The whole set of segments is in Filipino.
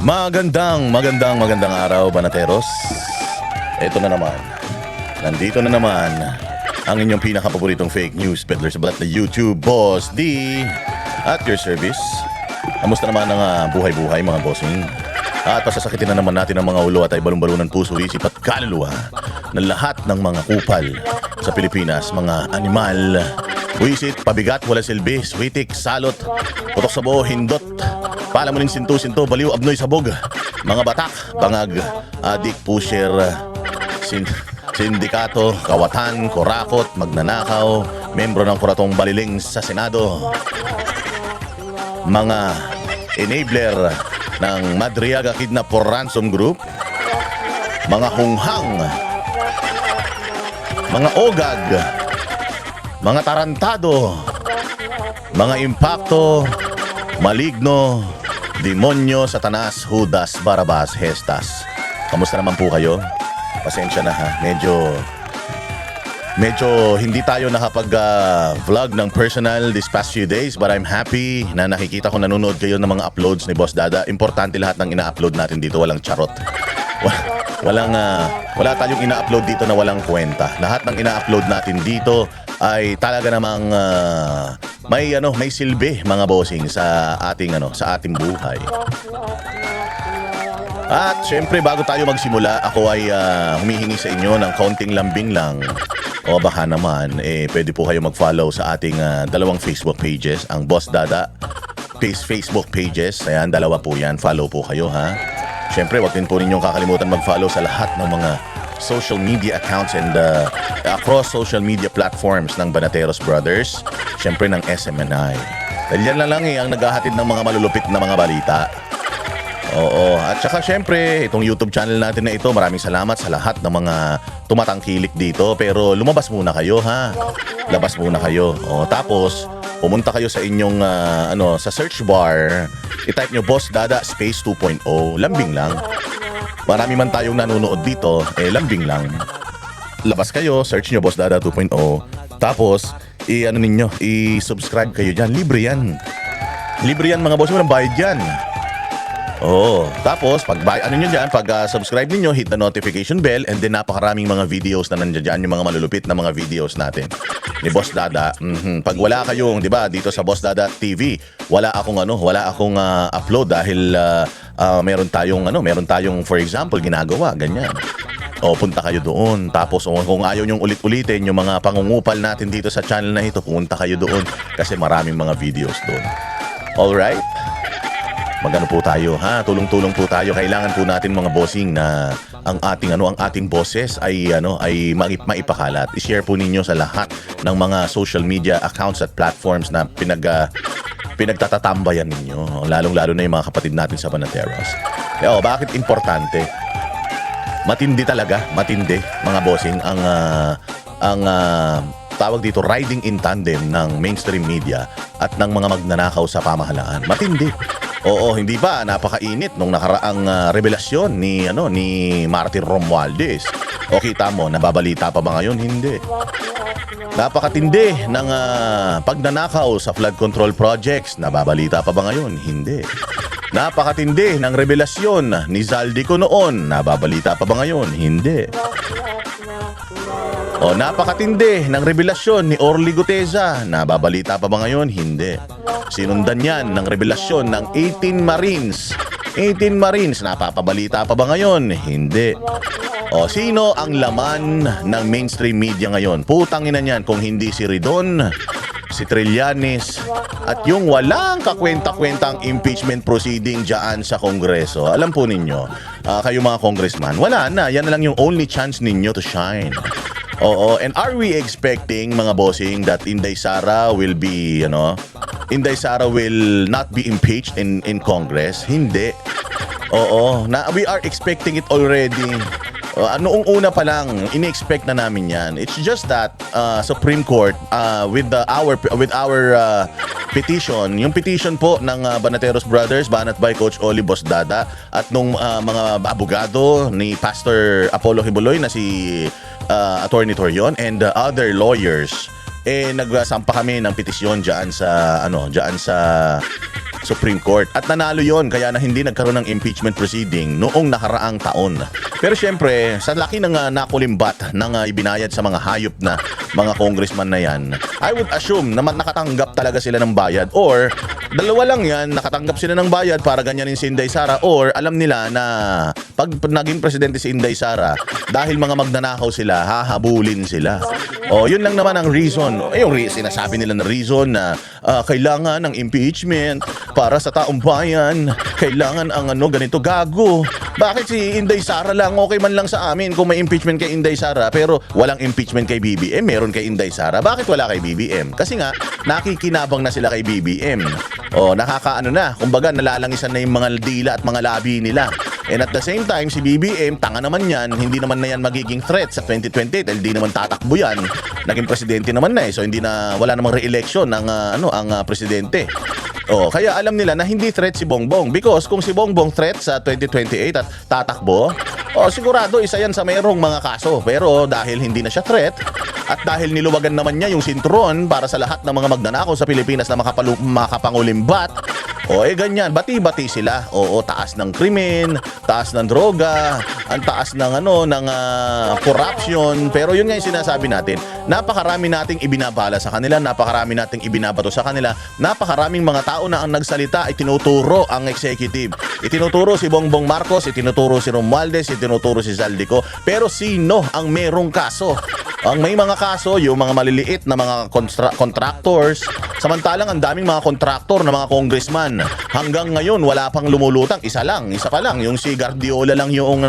Magandang araw, Banateros. Ito na naman. Nandito na naman ang inyong pinakapaboritong fake news peddler sa balat na YouTube, Boss D. At your service. Kamusta naman ang buhay-buhay, mga bossing? At pasasakitin na naman natin ang mga ulo at ay balon-balunan puso, isip at kaluluwa ng lahat ng mga kupal sa Pilipinas, mga animal. Buisit, pabigat, wala silbi, switik, salot, putok sa buho, hindot, palamunin sinto-sinto, baliw, abnoy, sabog, mga batak, bangag, adik, pusher, sindikato, kawatan, kurakot, magnanakaw, membro ng kuratong baliling sa Senado, mga enabler ng Madriaga Kidnap for Ransom Group, mga hunghang, mga ogag, mga tarantado, mga impakto, maligno, demonyo, satanas, Judas, Barabas, Hestas. Kamusta naman po kayo? Pasensya na ha, medyo hindi tayo nakapag-vlog ng personal this past few days, but I'm happy na nakikita ko nanonood kayo ng mga uploads ni Boss Dada. Importante lahat ng ina-upload natin dito, walang charot. Wala tayong ina-upload dito na walang kwenta. Lahat ng ina-upload natin dito ay talaga namang may silbi, mga bossing, sa ating buhay. At syempre, bago tayo magsimula, ako ay humihingi sa inyo ng konting lambing lang. O baka naman, pwede po kayo mag-follow sa ating dalawang Facebook pages, ang Boss Dada Facebook pages. Ayan, dalawa po yan. Follow po kayo, ha? Syempre, wag din po ninyong kakalimutan mag-follow sa lahat ng mga social media accounts and across social media platforms ng Banateros Brothers. Syempre, ng SMNI. Dahil yan lang ang naghahatid ng mga malulupit na mga balita. Oo, at saka syempre, itong YouTube channel natin na ito, maraming salamat sa lahat ng mga tumatangkilik dito. Pero lumabas muna kayo, ha? Labas muna kayo. O, tapos, pumunta kayo sa inyong, sa search bar. I-type nyo Boss Dada Space 2.0. Lambing lang. Marami man tayong nanonood dito, lambing lang. Labas kayo, search nyo Boss Dada 2.0. Tapos, i-subscribe kayo dyan. Libre yan. Libre yan, mga boss. Walang bayad yan. Oo. Tapos, pag subscribe ninyo, hit the notification bell, and then napakaraming mga videos na nandiyan dyan, yung mga malulupit na mga videos natin ni Boss Dada. Pag wala kayong, 'di ba, dito sa Boss Dada TV, wala akong upload dahil meron tayong for example ginagawa ganyan. O, punta kayo doon. Tapos kung ayaw nyong ulit-ulitin yung mga pangungupal natin dito sa channel na ito, punta kayo doon kasi maraming mga videos doon. All right? Magano po tayo, ha? Tulong-tulong po tayo. Kailangan po natin, mga bossing, na ang ating boses ay maipakalat. I-share po ninyo sa lahat ng mga social media accounts at platforms na pinagtatatambayan ninyo. Lalong-lalo na yung mga kapatid natin sa Banateros. Kaya bakit importante? Matindi talaga, mga bossing, ang tawag dito, riding in tandem ng mainstream media at ng mga magnanakaw sa pamahalaan. Matindi. Oo, hindi ba napakainit nung nakaraang revelasyon ni Martin Romualdez? O kita mo, nababalita pa ba ngayon? Hindi. Napakatindi ng pagnanakaw sa flood control projects. Nababalita pa ba ngayon? Hindi. Napakatindi ng revelasyon ni Zaldico noon. Nababalita pa ba ngayon? Hindi. O, napakatindi ng revelasyon ni Orly Guteza. Nababalita pa ba ngayon? Hindi. Sinundan yan ng revelasyon ng 18 Marines. 18 Marines, napapabalita pa ba ngayon? Hindi. O, sino ang laman ng mainstream media ngayon? Putang ina niyan kung hindi si Ridon, si Trillanes, at yung walang kakwenta-kwentang impeachment proceeding dyan sa Kongreso. Alam po ninyo, kayo mga congressman, wala na. Yan na lang yung only chance ninyo to shine. Oo, and are we expecting, mga bossing, that Inday Sara will be, Inday Sara will not be impeached in Congress? Hindi. Oo, we are expecting it already. Noong una pa lang, ini-expect na namin yan. It's just that Supreme Court with our petition, yung petition po ng Banateros Brothers, banat by Coach Oli Boss Dada, at nung mga abogado ni Pastor Apollo Hibuloy na si Attorney Torion and other lawyers, nagsampa kami ng petisyon diyan sa Supreme Court. At nanalo yon, kaya na hindi nagkaroon ng impeachment proceeding noong nakaraang taon. Pero syempre, sa laki ng nakulimbat ng ibinayad sa mga hayop na mga congressman na yan, I would assume na nakatanggap talaga sila ng bayad, or dalawa lang yan, nakatanggap sila ng bayad para ganyanin si Inday Sara, or alam nila na pag naging presidente si Inday Sara, dahil mga magnanakaw sila, hahabulin sila. O, yun lang naman ang reason. Yung sinasabi nila na reason na kailangan ng impeachment para sa taong bayan, kailangan ang ganito, gago. Bakit si Inday Sara lang, okay man lang sa amin kung may impeachment kay Inday Sara, pero walang impeachment kay BBM, meron kay Inday Sara. Bakit wala kay BBM? Kasi nga, nakikinabang na sila kay BBM. O, nakakaano na, kumbaga nalalangisan na yung mga dila at mga labi nila. And at the same time, si BBM, tanga naman yan, hindi naman na yan magiging threat sa 2028, hindi naman tatakbo yan. Naging presidente naman na so hindi na, wala namang re-election ang presidente. Oh, kaya alam nila na hindi threat si Bongbong, because kung si Bongbong threat sa 2028 at tatakbo, sigurado isa yan sa mayroong mga kaso. Pero dahil hindi na siya threat at dahil niluwagan naman niya yung sintron para sa lahat ng mga magnanakaw sa Pilipinas na makapangulimbat, ganyan, bati-bati sila. Taas ng krimen, taas ng droga, ang taas ng corruption. Pero yun nga yung sinasabi natin, napakarami nating ibinabala sa kanila, napakarami nating ibinabato sa kanila, napakaraming mga tao na ang nagsalita ay tinuturo ang executive. Itinuturo si Bongbong Marcos, itinuturo si Romualdez, itinuturo si Zaldico. Pero sino ang merong kaso? Ang may mga kaso, yung mga maliliit na mga contractors, samantalang ang daming mga contractor na mga congressman. Hanggang ngayon, wala pang lumulutang. Isa pa lang. Yung si Guardiola lang yung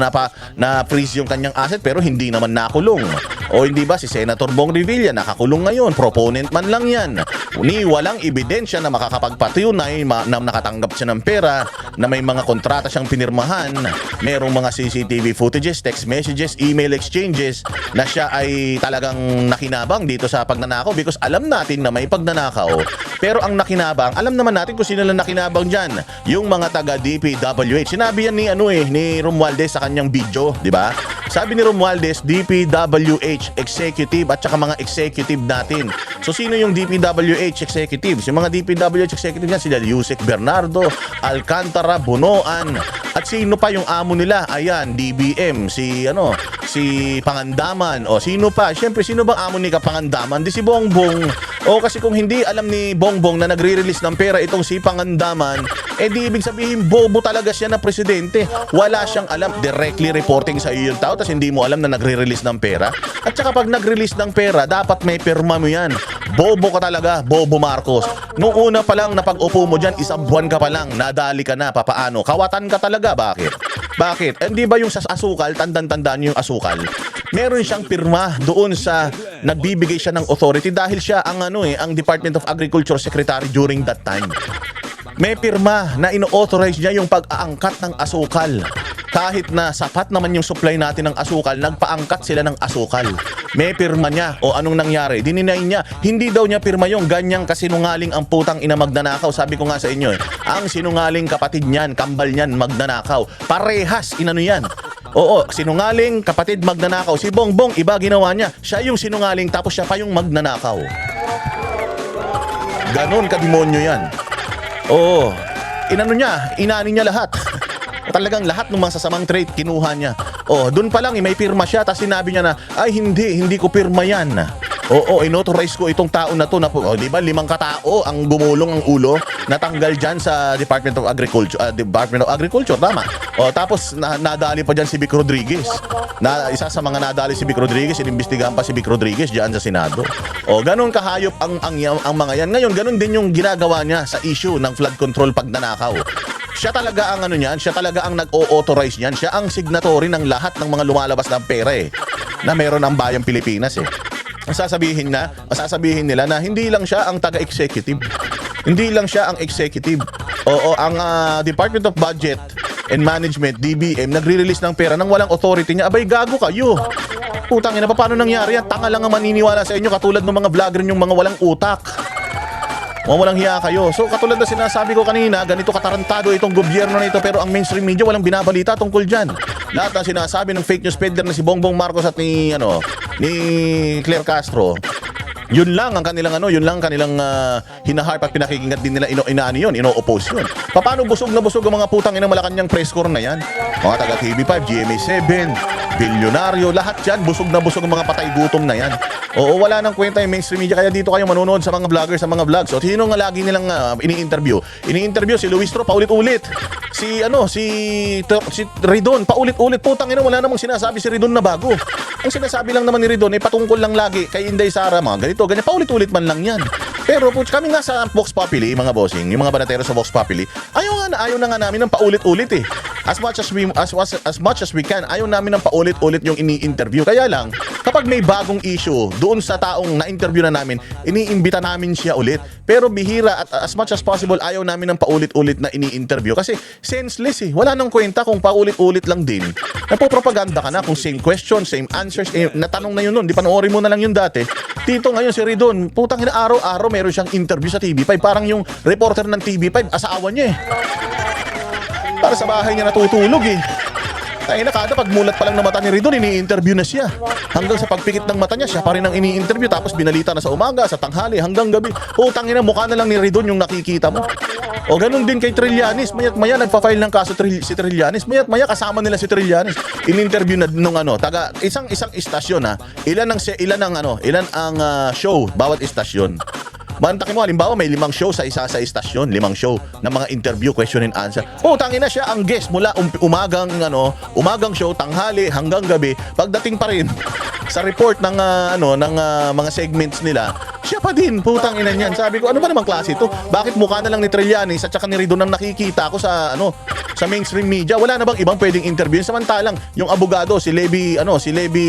na-freeze yung kanyang asset, pero hindi naman nakulong. O hindi ba si Senator Bong Revilla nakakulong ngayon? Proponent man lang yan. Walang ebidensya na makakapagpatunay na nakatanggap siya ng pera, na may mga kontrata siyang pinirmahan, merong mga CCTV footages, text messages, email exchanges na siya ay talagang nakinabang dito sa pagnanakaw, because alam natin na may pagnanakaw. Pero ang nakinabang, alam naman natin kung sino lang nakinabang dyan. Yung mga taga DPWH. Sinabi yan ni Romualdez sa kanyang video, di ba? Sabi ni Romualdez, DPWH executive at saka mga executive natin. So sino yung DPWH executives? Yung mga DPWH executive niya, sila Yusek Bernardo, Alcantara, Bunoan, at sino pa yung amo nila? Ayan, DBM, si Pangandaman. O sino pa? Siyempre, sino bang amo ni Kapangandaman? Di si Bongbong. O kasi kung hindi alam ni Bongbong na nagre-release ng pera itong si Pangandaman, di ibig sabihin bobo talaga siya na presidente. Wala siyang alam, directly reporting sa iyo yung tao, tapos hindi mo alam na nagre-release ng pera. At saka pag nag-release ng pera, dapat may pirma mo yan. Bobo ka talaga, Bobo Marcos. Noong una pa lang na pag-upo mo dyan, isang buwan ka pa lang, nadali ka na, papaano? Kawatan ka talaga, bakit? Hindi ba yung sa asukal, tandaan yung asukal? Meron siyang pirma doon sa nagbibigay siya ng authority dahil siya ang ang Department of Agriculture Secretary during that time. May pirma na ino-authorize niya yung pag-aangkat ng asukal. Kahit na sapat naman yung supply natin ng asukal, nagpaangkat sila ng asukal. May pirma niya. O anong nangyari? Dininay niya. Hindi daw niya pirma yung ganyang kasinungaling ang putang ina magnanakaw. Sabi ko nga sa inyo ang sinungaling kapatid niyan, kambal niyan, magnanakaw. Parehas, inano yan. Oo, sinungaling, kapatid, magnanakaw. Si Bongbong, iba ginawa niya. Siya yung sinungaling, tapos siya pa yung magnanakaw. Ganon kademonyo yan. Oo, inani niya lahat. Talagang lahat ng mga sasamang trait kinuha niya. Doon pa lang may pirma siya, tapos sinabi niya na, ay hindi ko pirma yan. Inauthorize ko itong tao na to na di ba 5 katao ang gumulong ang ulo, natanggal diyan sa Department of Agriculture, tama. Tapos nadali pa diyan si Vic Rodriguez. Isa sa mga nadali si Vic Rodriguez, inimbestigahan pa si Vic Rodriguez diyan sa Senado. Ganon kahayop ang mga yan. Ngayon ganon din yung ginagawa niya sa issue ng flood control pagnanakaw. Siya talaga ang siya talaga ang nag-o-authorize niyan. Siya ang signatory ng lahat ng mga lumalabas ng pera na meron ang bayang Pilipinas Sasabihin nila na hindi lang siya ang taga-executive. Hindi lang siya ang executive. Ang Department of Budget and Management, DBM, nagre-release ng pera nang walang authority niya. Abay, gago kayo. Putang ina, paano nangyari yan? Tanga lang ang maniniwala sa inyo, katulad ng mga vlogger yung mga walang utak. Walang hiya kayo. So katulad na sinasabi ko kanina, ganito katarantado itong gobyerno na ito, pero ang mainstream media walang binabalita tungkol dyan. Lahat ng sinasabi ng fake news peddler na si Bongbong Marcos at ni Claire Castro, Yun lang ang kanilang yun lang ang kanilang hinaharp at pinakikinggan din nila inaano yun, ino-oppose yun. Paano busog na busog ang mga putang inang Malacanang press corps na yan? Mga taga TV5, GMA7, bilyonaryo, lahat yan, busog na busog ang mga patay gutom na yan. Oo, wala nang kwenta yung mainstream media, kaya dito kayo manonood sa mga vloggers, sa mga vlogs. O sino nga lagi nilang ini-interview? Ini-interview si Luis Tro paulit-ulit. Si Ridon paulit-ulit. Putang ina, wala namang sinasabi si Ridon na bago. Ang sinasabi lang naman ni Ridon ay patungkol lang lagi kay Inday Sara, mga ganito, ganyan, paulit-ulit man lang yan. Pero po, kami nga sa Vox Populi, mga bossing, yung mga banatero sa Vox Populi, ayaw na nga namin ng paulit-ulit eh. As much as we can, ayaw namin ng paulit-ulit yung ini-interview. Kaya lang, kapag may bagong issue doon sa taong na-interview na namin, iniimbita namin siya ulit. Pero bihira at as much as possible, ayaw namin ng paulit-ulit na ini-interview. Kasi senseless eh. Wala nang kwenta kung paulit-ulit lang din. Napopropaganda ka na kung same question, same answers. Natanong na yun nun, di panoorin mo na lang yun dati. Dito ngayon si Ridon, putang ina, araw-araw meron siyang interview sa TV5. Parang yung reporter ng TV5, asawa niya eh. Para sa bahay niya natutulog eh. Tayo na kada pagmulat pa lang ng mata ni Ridon, ini-interview na siya. Hanggang sa pagpikit ng mata niya, siya pa rin ang ini-interview. Tapos binalita na sa umaga, sa tanghali, hanggang gabi. Putang ina, mukha na lang ni Ridon yung nakikita mo. O ganun din kay Trillanes. Mayat maya nagpa-file ng kaso si Trillanes. Mayat maya kasama nila si Trillanes. In-interview na nung taga isang istasyon ha. Ilan ang show bawat istasyon. Bantakin mo, halimbawa may 5 show sa isa sa istasyon, 5 show ng mga interview, question and answer. Tangin na siya ang guest mula umagang show, tanghali hanggang gabi. Pagdating pa rin sa report ng mga segments nila, siya pa din, putang ina niyan. Sabi ko, ano ba namang klase ito? Bakit mukha na lang ni Trillanes at saka ni Ridon ang nakikita ko sa mainstream media? Wala na bang ibang pwedeng interview? Samantalang yung abogado si Levi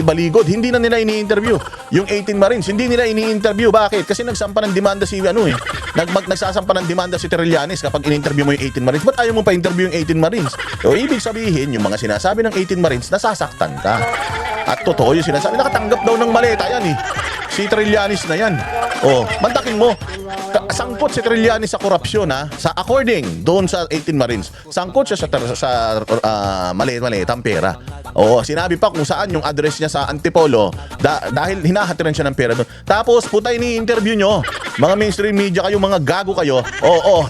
Baligod, hindi na nila ini-interview. Yung 18 Marines, hindi nila ini-interview. Bakit? Kasi nagsampa ng demanda si nagsasampa ng demanda si Trillanes kapag in-interview mo yung 18 Marines. Ba't ayaw mo pa interview yung 18 Marines? O ibig sabihin, yung mga sinasabi ng 18 Marines, nasasaktan ka. At totoo yung sinasabi, nakatanggap daw ng maleta yan eh. Si Trillanes na yan. Mantakin mo, sangkot si Trillanes sa korupsyon ha. According doon sa 18 Marines, sangkot siya sa maliit-maliitang pera. Sinabi pa kung saan yung address niya sa Antipolo dahil hinahatiran siya ng pera doon. Tapos putay ni-interview nyo. Mga mainstream media kayo, mga gago kayo.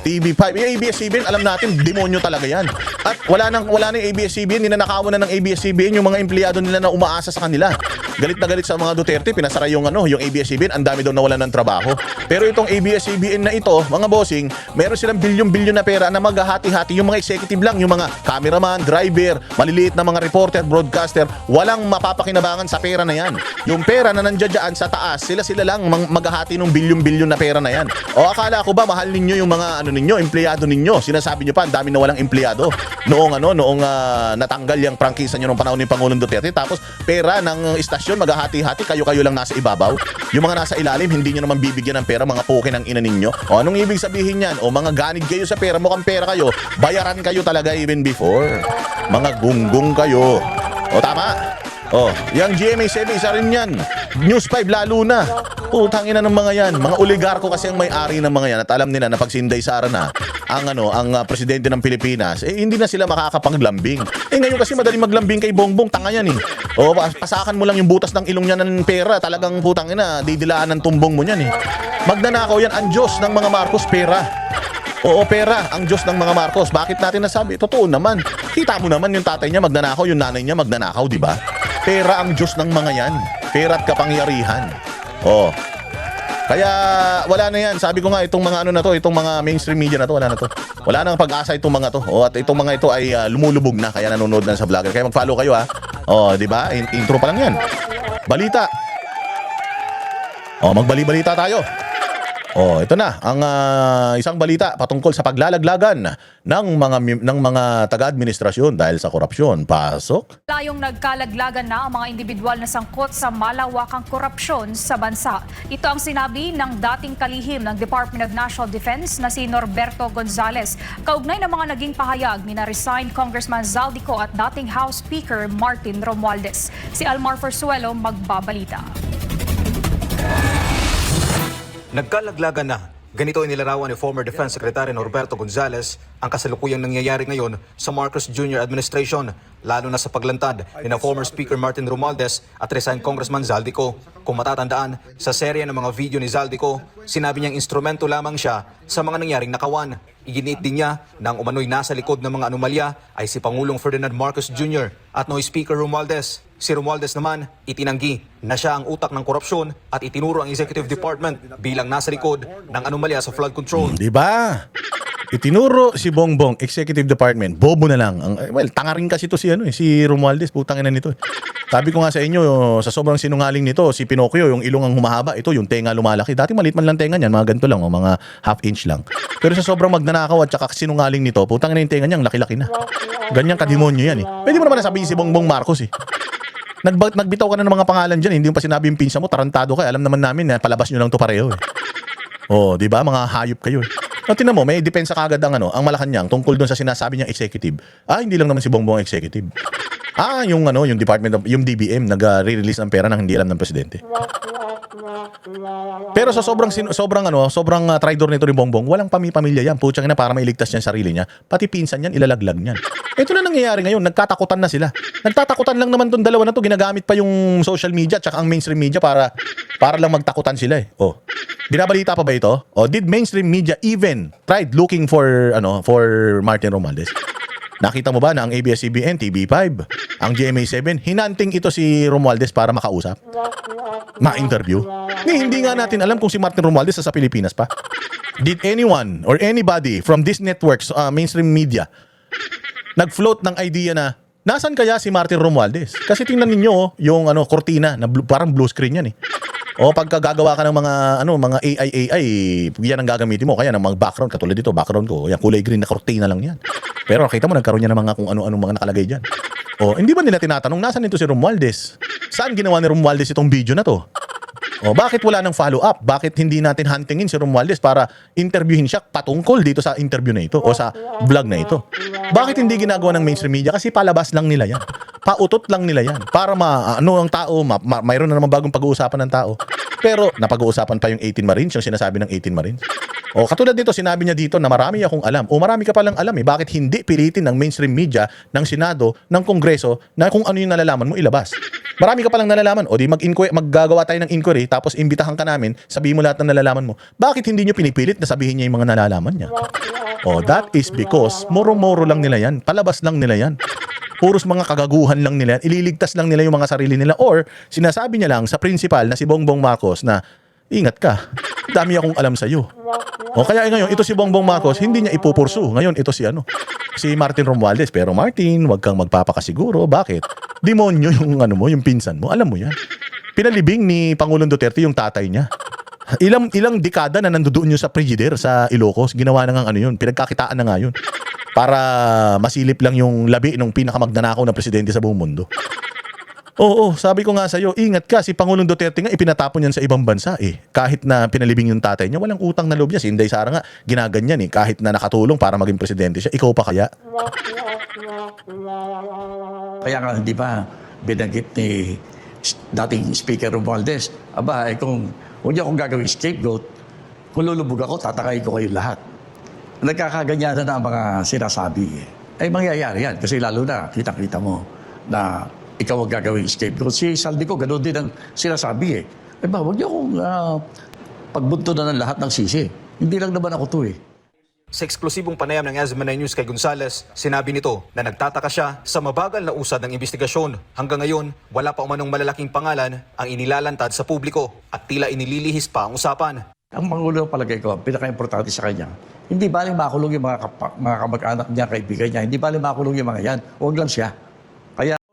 TV5, yung ABS-CBN, alam natin, demonyo talaga yan. At wala nang ABS-CBN, ninanakawan na ng ABS-CBN yung mga empleyado nila na umaasa sa kanila. Galit na galit sa mga Duterte, pinasara yung ABS-CBN, ang dami daw nawalan ng trabaho. Pero itong ABS-CBN na ito, mga bossing, meron silang bilyon-bilyon na pera na maghahati-hati. Yung mga executive lang, yung mga cameraman, driver, maliliit na mga reporter, broadcaster, walang mapapakinabangan sa pera na yan. Yung pera na nandiyan sa taas, sila lang maghahati ng bilyon-bilyon na pera na yan. Akala ko ba mahal ninyo yung mga empleyado ninyo? Sinasabi nyo pa, ang dami na walang empleyado. Noong natanggal yung prangkisa nyo nung panahon ni Pangulong Duterte, tapos pera ng istasyon maghahati-hati, kayo-kayo lang nasa ibabaw. Yung mga nasa ilalim, hindi nyo naman bibigyan ng pera, mga puke ng ina ninyo. Anong ibig sabihin yan? Mga ganid kayo sa pera, mukhang pera kayo, bayaran kayo talaga even before. Mga gunggong kayo. Tama? Yung GMA7, isa rin yan. News 5, lalo na. Tangina ng mga yan. Mga oligarko kasi ang may-ari ng mga yan. At alam nila na pag si Inday Sara na ang presidente ng Pilipinas, hindi na sila makakapaglambing. Ngayon kasi madaling maglambing kay Bongbong, tanga yan eh. Pasakan mo lang yung butas ng ilong niya ng pera, talagang putang ina, didilaan ng tumbong mo niyan eh. Magnanakaw yan, ang Diyos ng mga Marcos, pera. Pera, ang Diyos ng mga Marcos. Bakit natin nasabi? Totoo naman. Kita mo naman yung tatay niya magnanakaw, yung nanay niya magnanakaw, di ba? Pera ang Diyos ng mga yan. Pera at kapangyarihan. Kaya wala na yan. Sabi ko nga itong mga itong mga mainstream media na to, wala na to. Wala nang pag-asa itong mga to. At itong mga ito ay lumulubog na, kaya nanonood na sa vlogger. Kaya mag-follow kayo ha. Di ba? Intro pa lang yan. Balita. Magbali-balita tayo. Ito na ang isang balita patungkol sa paglalaglagan ng mga taga-administrasyon dahil sa korupsyon. Pasok. Layong nagkalaglagan na ang mga individual na sangkot sa malawakang korupsyon sa bansa. Ito ang sinabi ng dating kalihim ng Department of National Defense na si Norberto Gonzales. Kaugnay ng mga naging pahayag ni na-resign Congressman Zaldico at dating House Speaker Martin Romualdez. Si Almar Forzuelo magbabalita. Nagkalaglagan na Ganito inilarawan ni former Defense Secretary Norberto Gonzales ang kasalukuyang nangyayari ngayon sa Marcos Jr. administration, lalo na sa paglantad ni na former Speaker Martin Romualdez at resigned Congressman Zaldico. Kung matatandaan, sa serye ng mga video ni Zaldico, sinabi niyang instrumento lamang siya sa mga nangyaring nakawan. Iginiit din niya na ang umano'y nasa likod ng mga anomalya ay si Pangulong Ferdinand Marcos Jr. at noy Speaker Romualdez. Si Romualdez naman, itinanggi na siya ang utak ng korupsyon at itinuro ang Executive Department bilang nasa likod ng anomalya sa flood control. Di ba? Itinuro si Bongbong, Executive Department. Bobo na lang. Well, tanga rin kasi ito si Romualdez. Putang ina nito. Sabi ko nga sa inyo, sa sobrang sinungaling nito, si Pinocchio, yung ilong ang humahaba, ito yung tenga lumalaki. Dati maliit man lang tenga niyan, mga ganito lang, mga half inch lang. Pero sa sobrang magnanakaw at saka sinungaling nito, putang ina yung tenga niya, ang laki-laki na. Ganyan kademonyo yan Pwede mo naman nasabihin si Bongbong Marcos Nagbitaw ka na ng mga pangalan dyan, hindi mo pa sinabi yung pinsa mo, tarantado ka. Alam naman namin na palabas nyo lang to pareho Oh, di ba? Mga hayop kayo Tingnan mo, may depensa kagad ang Malacanang tungkol doon sa sinasabi niyang executive. Hindi lang naman si Bongbong executive. Yung department yung DBM nag-release ng pera nang hindi alam ng presidente. Pero sa sobrang traidor nito ni Bongbong, walang pamilya yan. Putsang ina para mailigtas niya sarili niya. Pati pinsan niyan ilalaglag niyan. Ito na nangyayari ngayon, nagtatakutan na sila. Nagtatakutan lang naman tong dalawa na to, ginagamit pa yung social media at ang mainstream media para lang magtakutan sila Binabalita pa ba ito? Did mainstream media even tried looking for Martin Romualdez? Nakita mo ba na ang ABS-CBN, TV5, ang GMA7, hinanting ito si Romualdez para makausap? Ma-interview? Hindi nga natin alam kung si Martin Romualdez sa Pilipinas pa. Did anyone or anybody from these networks, mainstream media, nag-float ng idea na nasan kaya si Martin Romualdez? Kasi tingnan ninyo yung cortina na parang blue screen yan pagka gagawa ka ng mga AI, yan ang gagamitin mo. Kaya ng mga background, katulad dito, background ko, yan, kulay green na cortina lang yan. Pero nakita mo, nagkaroon niya ng mga kung ano-ano mga nakalagay dyan. Hindi ba nila tinatanong, nasan ito si Romualdez? Saan ginawa ni Romualdez itong video na to? Bakit wala nang follow-up? Bakit hindi natin huntingin si Romualdez para interviewin siya patungkol dito sa interview na ito o sa vlog na ito? Bakit hindi ginagawa ng mainstream media? Kasi palabas lang nila yan. Pautot lang nila yan. Para ang tao, mayroon na naman bagong pag-uusapan ng tao. Pero napag-uusapan pa yung 18 Marines, yung sinasabi ng 18 Marines. Katulad nito, sinabi niya dito na marami akong alam. Marami ka palang alam Bakit hindi pilitin ng mainstream media, ng Senado, ng Kongreso, na kung ano yung nalalaman mo, ilabas? Marami ka palang nalalaman. Di maggagawa tayo ng inquiry, tapos imbitahan ka namin, sabihin mo lahat ng nalalaman mo. Bakit hindi nyo pinipilit na sabihin niya yung mga nalalaman niya? That is because moro-moro lang nila yan. Palabas lang nila yan. Puros mga kagaguhan lang nila. Ililigtas lang nila yung mga sarili nila. Or sinasabi niya lang sa principal na si Bongbong Marcos na, ingat ka, dami akong alam sa'yo. Kaya ngayon, ito si Bongbong Marcos, hindi niya ipupursu. Ngayon, ito si Martin Romualdez. Pero Martin, wag kang magpapakasiguro. Bakit? Demonyo yung pinsan mo. Alam mo yan. Pinalibing ni Pangulong Duterte yung tatay niya. Ilang dekada na nandoon yun sa Frigidaire sa Ilocos. Ginawa na nga yun. Pinagkakitaan na nga yun. Para masilip lang yung labi ng pinakamagnanakaw na presidente sa buong mundo. Sabi ko nga sa'yo, ingat ka, si Pangulong Duterte nga ipinatapon yan sa ibang bansa Kahit na pinalibing yung tatay niya, walang utang na loob niya. Si Inday Sara nga, ginaganyan kahit na nakatulong para maging presidente siya. Ikaw pa kaya? Kaya nga, di ba, binanggit ni dating Speaker Romualdez, kung huwag niyo akong gagawin scapegoat, kung lulubog ako, tatakayin ko kayo lahat. Nagkakaganyanan na ang mga sinasabi. Mangyayari yan. Kasi lalo na, kitang-kita mo na ikaw ang gagawin scapegoat. Si Zaldico, ganoon din ang sinasabi huwag niyo akong pagbunto na ng lahat ng sisi. Hindi lang naman ako to Sa eksklusibong panayam ng SMNI News kay Gonzales, sinabi nito na nagtataka siya sa mabagal na usad ng investigasyon. Hanggang ngayon, wala pa umanong malalaking pangalan ang inilalantad sa publiko at tila inililihis pa ang usapan. Ang Pangulo palagay ko, ang pinaka-importante sa kanya, hindi baling makulong yung mga kamag-anak niya, kaibigan niya. Hindi baling makulong yung mga yan. Huwag lang siya.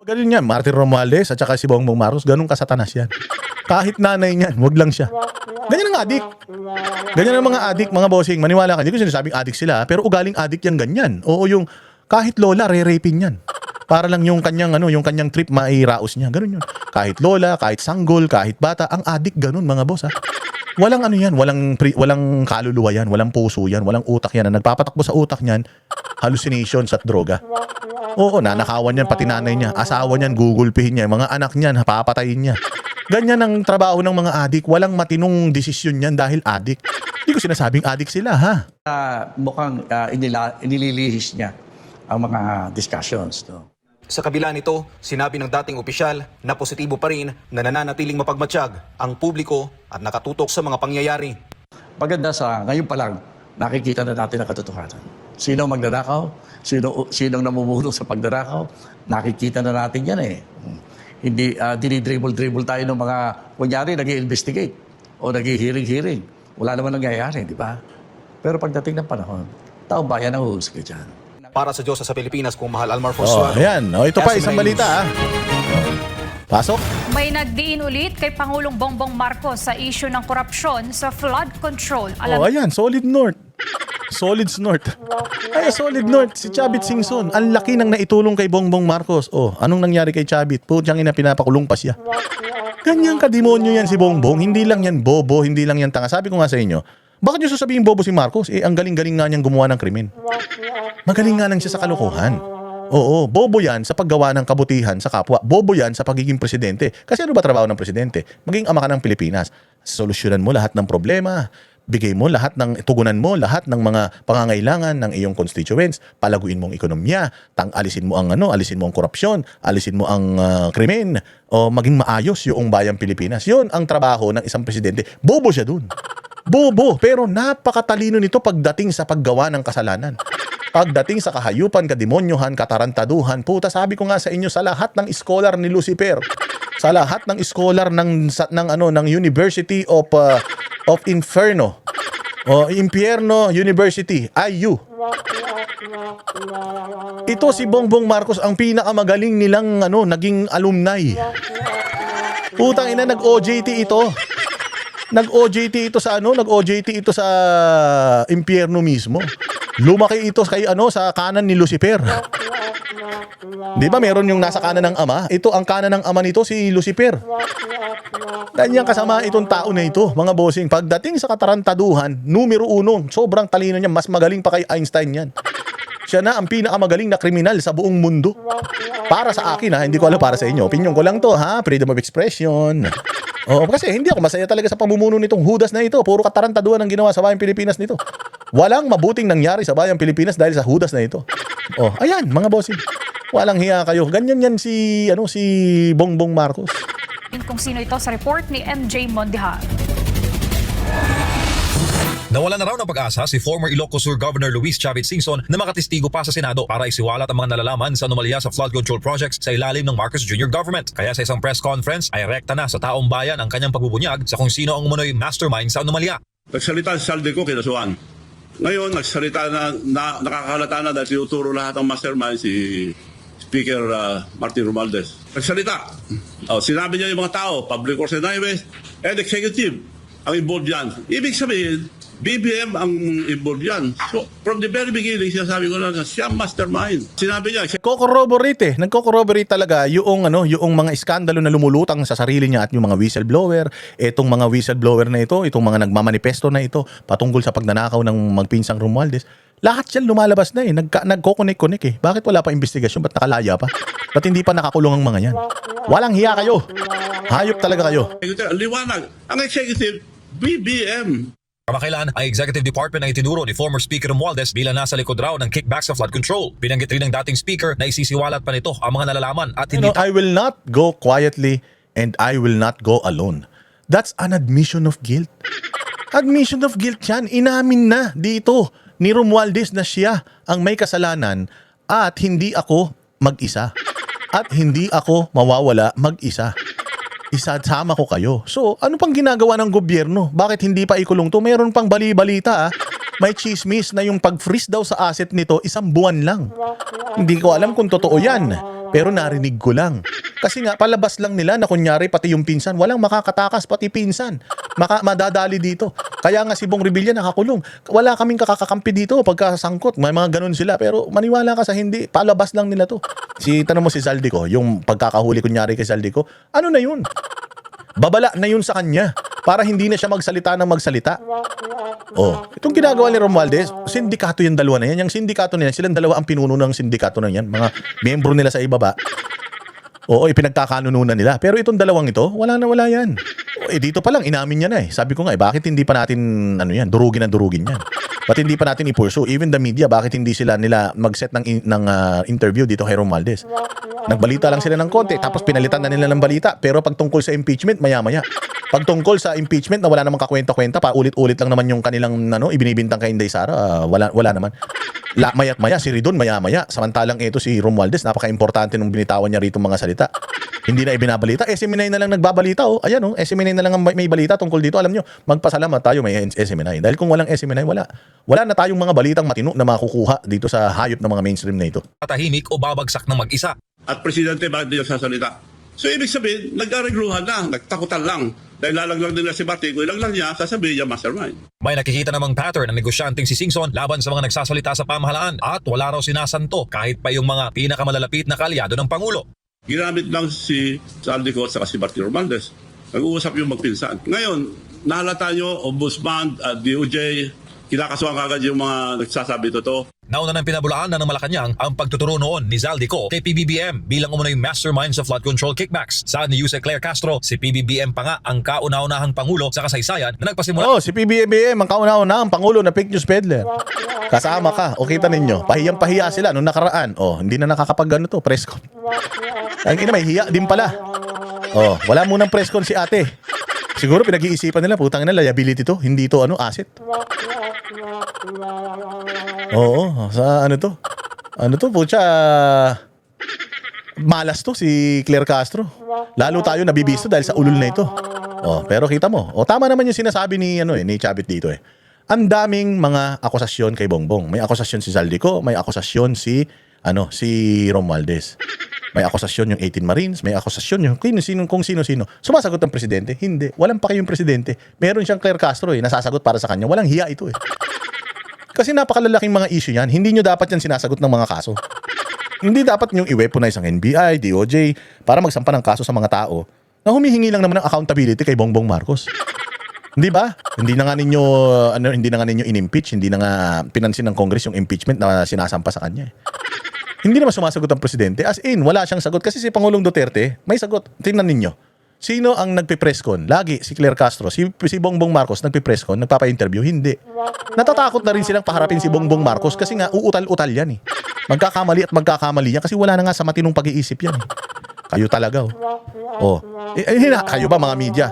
Ganun yan, Martin Romualdez at saka si Bongbong Marcos, ganun kasatanas yan. Kahit nanay niyan, wag lang siya. Ganyan ang adik. Ganyan ang mga adik, mga bossing. Maniwala ka, hindi ko sinasabing adik sila, pero ugaling adik yan ganyan. Yung kahit lola, re-raping yan. Para lang yung kanyang trip mairaos niya. Ganun yun. Kahit lola, kahit sanggol, kahit bata, ang adik ganun mga boss Walang yan, walang kaluluwa yan, walang puso yan, walang utak yan. Ang nagpapatakbo sa utak niyan, hallucinations at droga. Nanakawan niyan, pati nanay niya. Asawa niyan, gugulpihin niya. Mga anak niyan, papatayin niya. Ganyan ang trabaho ng mga adik. Walang matinong desisyon niyan dahil adik. Hindi ko sinasabing adik sila, ha? Mukhang inililihis niya ang mga discussions. No? Sa kabila nito, sinabi ng dating opisyal na positibo pa rin na nananatiling mapagmatsyag ang publiko at nakatutok sa mga pangyayari. Maganda sa ngayon pa lang, nakikita na natin ang katotohanan. Sino ang magnanakaw? Sino ang namumuno sa pagdanakaw? Nakikita na natin yan eh. Hindi dinidribble-dribble tayo ng mga, kunyari, nag-i-investigate o nag-i-hearing-hearing. Wala naman nangyayari, di ba? Pero pagdating ng panahon, taong bayan ang huhusga dyan. Para sa Diyos sa Pilipinas, kung mahal Almar Oh, Forzuelo. ayan. Oh, ito pa, Yasin isang Reyes. balita, ha? Pasok. May nagdiin ulit kay Pangulong Bongbong Marcos sa issue ng korupsyon sa flood control. Oh, ayan. Solid North. Solid North. Ay, Solid North. Si Chavit Singson. Ang laki ng naitulong kay Bongbong Marcos. Oh, anong nangyari kay Chavit? Putyang ina, pinapakulong pa siya. Ganyan ka-demonyo yan si Bongbong. Hindi lang yan bobo, hindi lang yan tanga. Sabi ko nga sa inyo, bakit nyo sasabihin bobo si Marcos? Eh, ang galing-galing nga niyang gumawa ng krimen. Magaling nga lang siya sa kalokohan. Oo, bobo yan sa paggawa ng kabutihan sa kapwa. Bobo yan sa pagiging presidente. Kasi ano ba trabaho ng presidente? Maging ama ka ng Pilipinas. Solusyonan mo lahat ng problema. Bigay mo lahat ng, tugunan mo lahat ng mga pangangailangan ng iyong constituents. Palaguin mo ang ekonomiya. Alisin mo ang alisin mo ang korupsyon. Alisin mo ang krimen. O maging maayos yung bayang Pilipinas. Yun ang trabaho ng isang presidente. Bobo siya dun. Bobo, pero napakatalino nito pagdating sa paggawa ng kasalanan. Pagdating sa kahayupan, kademonyohan, katarantaduhan, puta, sabi ko nga sa inyo, sa lahat ng scholar ni Lucifer, sa lahat ng scholar ng University of Inferno, o Impierno University, IU. Ito si Bongbong Marcos ang pinakamagaling nilang naging alumni. Putang ina, nag-OJT ito. Nag-OJT ito sa impyerno mismo. Lumaki ito kay sa kanan ni Lucifer. Di ba meron yung nasa kanan ng ama? Ito ang kanan ng ama nito, si Lucifer. Ganyan kasama itong tao na ito, mga bossing. Pagdating sa katarantaduhan, numero 1, sobrang talino niya, mas magaling pa kay Einstein yan. Siya na ang pinakamagaling na kriminal sa buong mundo. Para sa akin, hindi ko alam para sa inyo. Opinion ko lang to, freedom of expression. Oo, kasi hindi ako masaya talaga sa pamumuno nitong Judas na ito. Puro katarantaduhan ang ginawa sa bayang Pilipinas nito. Walang mabuting nangyari sa bayang Pilipinas dahil sa Judas na ito. Oh, ayan, mga bossing. Walang hiya kayo. Ganyan yan si Bongbong Marcos. Kung sino ito sa report ni MJ Mondiha. Nawala na raw ng pag-asa si former Ilocos Sur Governor Luis Chavit Singson na makatestigo pa sa Senado para isiwalat ang mga nalalaman sa anomalya sa flood control projects sa ilalim ng Marcos Jr. government. Kaya sa isang press conference ay rekta na sa taong bayan ang kanyang pagbubunyag sa kung sino ang umunoy mastermind sa anomalya. Nagsalita si Saldico kinasuhan. Ngayon, nagsalita na nakakalata na dahil tinuturo lahat ang mastermind si Speaker Martin Romualdez. Nagsalita. Sinabi niya yung mga tao, Public Works and Highways, and Executive ang involved yan. Ibig sabihin, BBM ang involved yan. So, from the very beginning, sinasabi ko na siya mastermind. Sinabi niya, Nagko-corroborate talaga yung mga iskandalo na lumulutang sa sarili niya at yung mga whistleblower, itong mga whistleblower na ito, itong mga nagmamanifesto na ito patungkol sa pagnanakaw ng magpinsang Romualdez. Lahat yan lumalabas na nagko-connect eh. Bakit wala pa investigasyon? Ba't nakalaya pa? Ba't hindi pa nakakulong ang mga yan? Walang hiya kayo. Hayop talaga kayo. liwanag. Ang executive, BBM. Kamakailan ay Executive Department na itinuro ni former Speaker Romualdez bilang nasa likod raw ng kickback sa flood control. Binanggit rin ng dating Speaker na isisiwalat pa nito ang mga nalalaman at hindi I will not go quietly and I will not go alone. That's an admission of guilt. Admission of guilt yan. Inamin na dito ni Romualdez na siya ang may kasalanan at hindi ako mag-isa. At hindi ako mawawala mag-isa. Isasama ko kayo. So, ano pang ginagawa ng gobyerno? Bakit hindi pa ikulong to? Mayroon pang bali-balita. May chismis na yung pag-freeze daw sa asset nito 1 buwan lang. Hindi ko alam kung totoo yan. Pero narinig ko lang. Kasi nga, palabas lang nila na kunyari pati yung pinsan, walang makakatakas pati pinsan. Madadali dito. Kaya nga si Bong Revilla nakakulong. Wala kaming kakakampi dito pagkasangkot. May mga ganun sila. Pero maniwala ka sa hindi. Palabas lang nila to. Tanong mo si Saldico, yung pagkakahuli kunyari kay Saldico, ano na yun? Babala na yun sa kanya para hindi na siya magsalita ng magsalita. Itong ginagawa ni Romualdez, sindikato yung dalawa na yan. Yung sindikato nila, silang dalawa ang pinuno ng sindikato na yan. Mga miyembro nila sa ibaba. Ipinagkakanununan nila. Pero itong dalawang ito, wala na wala yan. Dito pa lang, inamin niya na eh. Sabi ko nga bakit hindi pa natin, durugin yan? Ba't hindi pa natin i-pursue? Even the media, bakit hindi nila mag-set ng interview dito kay Romualdez? Nagbalita lang sila ng konti, tapos pinalitan na nila ng balita. Pero pag tungkol sa impeachment, maya-maya. Pag tungkol sa impeachment na wala namang kakwenta-kwenta, pa ulit-ulit lang naman yung kanilang ibinibintang kay Inday Sara, wala naman. Maya't maya, si Ridon maya-maya. Samantalang ito si Romualdez, napaka-importante nung binitawan niya rito mga salita. Hindi na ibinabalita. SMNI na lang nagbabalita. Ayan, SMNI na lang ang may balita tungkol dito. Alam nyo, magpasalamat tayo may SMNI. Dahil kung walang SMNI, wala na tayong mga balitang matino na makukuha dito sa hayop ng mga mainstream na ito. Tatahimik o babagsak ng mag-isa. At presidente, bakit di nagsasalita? So, ibig sabihin, nag-aregluhan na, nagtakutan lang. Dahil lalaglag nila si Martin, kung ilang lang niya, sasabihin niya mastermind. May nakikita namang pattern ng negosyanteng si Singson laban sa mga nagsasalita sa pamahalaan at wala raw sinasanto kahit pa yung mga pinakamalalapit na kalyado ng Pangulo. Ginamit lang si Saldico at si Martin Romualdez. Nag-uusap yung magpinsan. Ngayon, nahalata nyo, Ombudsman, DOJ, kinakasuhan kagad yung mga nagsasabi totoo. Nauna nang pinabulaan na ng Malacanang ang pagtuturo noon ni Zaldico kay PBBM bilang umunoy mastermind sa flood control kickbacks. Saan ni Yuse Claire Castro, si PBBM pa nga ang kauna-unahang Pangulo sa kasaysayan na nagpasimula. Si PBBM ang kauna-unahang Pangulo na fake news peddler. Kasama ka. O kita ninyo, pahiyang-pahiya sila nung nakaraan. Hindi na nakakapag press con. Ang ina, may hiya din pala. Wala munang press con si ate. Siguro pinag-iisipan nila, putang ina, liability to, hindi to asset. Sa to? Pucha, malas to si Claire Castro. Lalo tayo nabibisto dahil sa ulul na ito. Pero kita mo, tama naman yung sinasabi ni Chavit dito eh. Ang daming mga akusasyon kay Bongbong. May akusasyon si Zaldico, may akusasyon si Romualdez. May akusasyon yung 18 Marines, may akusasyon yung kung sino-sino. Sumasagot ang presidente? Hindi. Walang paki yung presidente. Meron siyang Claire Castro nasasagot para sa kanya. Walang hiya ito eh. Kasi napakalalaking mga issue yan. Hindi nyo dapat yan sinasagot ng mga kaso. Hindi dapat nyo i-weaponize ang NBI, DOJ, para magsampa ng kaso sa mga tao na humihingi lang naman ng accountability kay Bongbong Marcos. Hindi ba? Hindi na nga ninyo in-impeach, hindi na nga pinansin ng Congress yung impeachment na sinasampa sa kanya. Hindi naman sumasagot ang presidente. As in, wala siyang sagot. Kasi si Pangulong Duterte, may sagot. Tingnan ninyo. Sino ang nagpipress con? Lagi, si Claire Castro. Si Bongbong Marcos nagpipress con, nagpapa-interview. Hindi. Natatakot na rin silang paharapin si Bongbong Marcos kasi nga uutal-utal yan eh. Magkakamali yan kasi wala na nga sa matinong pag-iisip yan eh. Kayo talaga kayo ba mga media?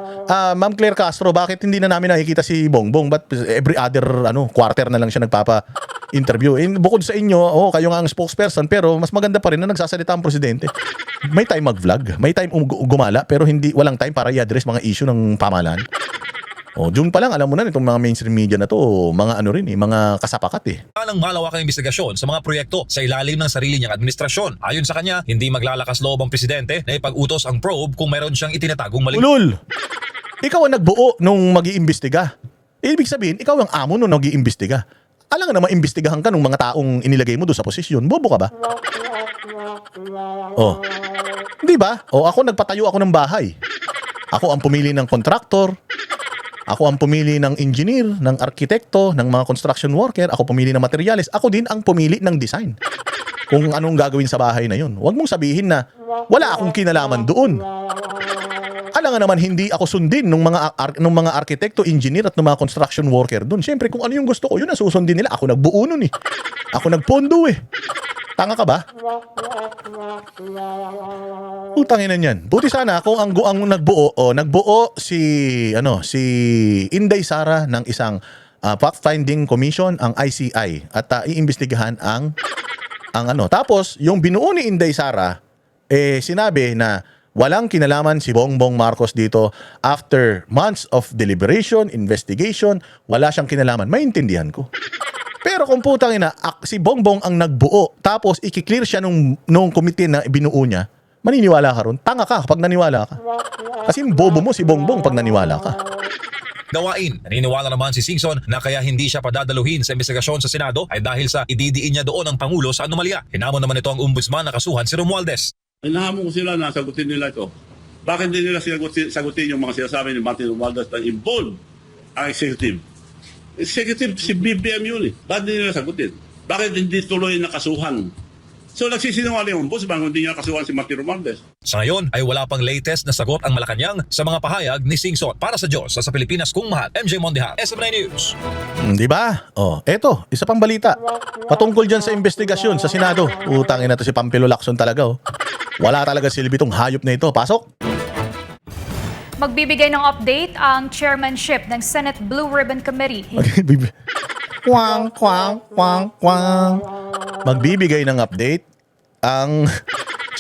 Ma'am Claire Castro, bakit hindi na namin nakikita si Bongbong? But every other quarter na lang siya nagpapa-interview? Bukod sa inyo, kayo nga ang spokesperson, pero mas maganda pa rin na nagsasalita ang presidente. May time mag-vlog, may time gumala, pero walang time para i-address mga issue ng pamahalaan. June pa lang, alam mo na itong mga mainstream media na to, mga mga kasapakat eh. Walang malawakang investigasyon sa mga proyekto sa ilalim ng sarili niyang administrasyon. Ayon sa kanya, hindi maglalakas loob ang presidente na ipag-utos ang probe kung meron siyang itinatagong maling... Ulul! Ikaw ang nagbuo nung mag-iimbestiga. Ibig sabihin, ikaw ang amo nung nag-iimbestiga. Alam nga na maimbestigahan ka ng mga taong inilagay mo doon sa posisyon. Bobo ka ba? Hindi ba? Ako nagpatayo ako ng bahay. Ako ang pumili ng kontraktor. Ako ang pumili ng engineer, ng arkitekto, ng mga construction worker. Ako pumili ng materials. Ako din ang pumili ng design. Kung anong gagawin sa bahay na yun. Huwag mong sabihin na wala akong kinalaman doon. Alam nga naman, hindi ako sundin ng mga arkitekto, engineer at ng mga construction worker doon. Siyempre, kung ano yung gusto ko, yun ang susundin nila. Ako nagbuo nun eh. Ako nagpondo eh. Tanga ka ba? Utangin na yan. Buti sana kung ang nagbuo si Inday Sara ng isang fact-finding commission, ang ICI, at iimbestigahan ang Tapos, yung binuo ni Inday Sara, sinabi na walang kinalaman si Bongbong Marcos dito after months of deliberation, investigation, wala siyang kinalaman. Maintindihan ko. Pero kung putang ina, si Bongbong ang nagbuo, tapos i-clear siya nung committee na binuo niya, maniniwala ka ron? Tanga ka kapag naniwala ka. Kasi bobo mo si Bongbong pag naniwala ka. Gawain. Naniniwala naman si Singson na kaya hindi siya padadaluhin sa investigasyon sa Senado ay dahil sa ididiin niya doon ang Pangulo sa anomalya. Hinamon naman ito ang ombudsman na kasuhan si Romualdez. Inahamon ko sila na sagutin nila ito. Bakit hindi nila sagutin yung mga sinasabi ni Martin Romualdez na involved ang executive? Executive, si BBM yun eh. Bakit hindi nila sagutin? Bakit hindi tuloy nakasuhan So nagsisinungaling ang ombudsman kung hindi niya kasuhan si Martin Romualdez. Sa ngayon ay wala pang latest na sagot ang Malacanang sa mga pahayag ni Singson. Para sa Diyos, sa Pilipinas kung mahal, MJ Mondeja, SM9 News. Di ba? Oh, eto, isa pang balita. Patungkol dyan sa investigasyon sa Senado. Utangin na to si Pampilo Lacson talaga. Oh. Wala talaga silbi tong hayop na ito. Pasok! Magbibigay ng update ang chairmanship ng Senate Blue Ribbon Committee. Kwang, kwang, kwang, kwang. Magbibigay ng update ang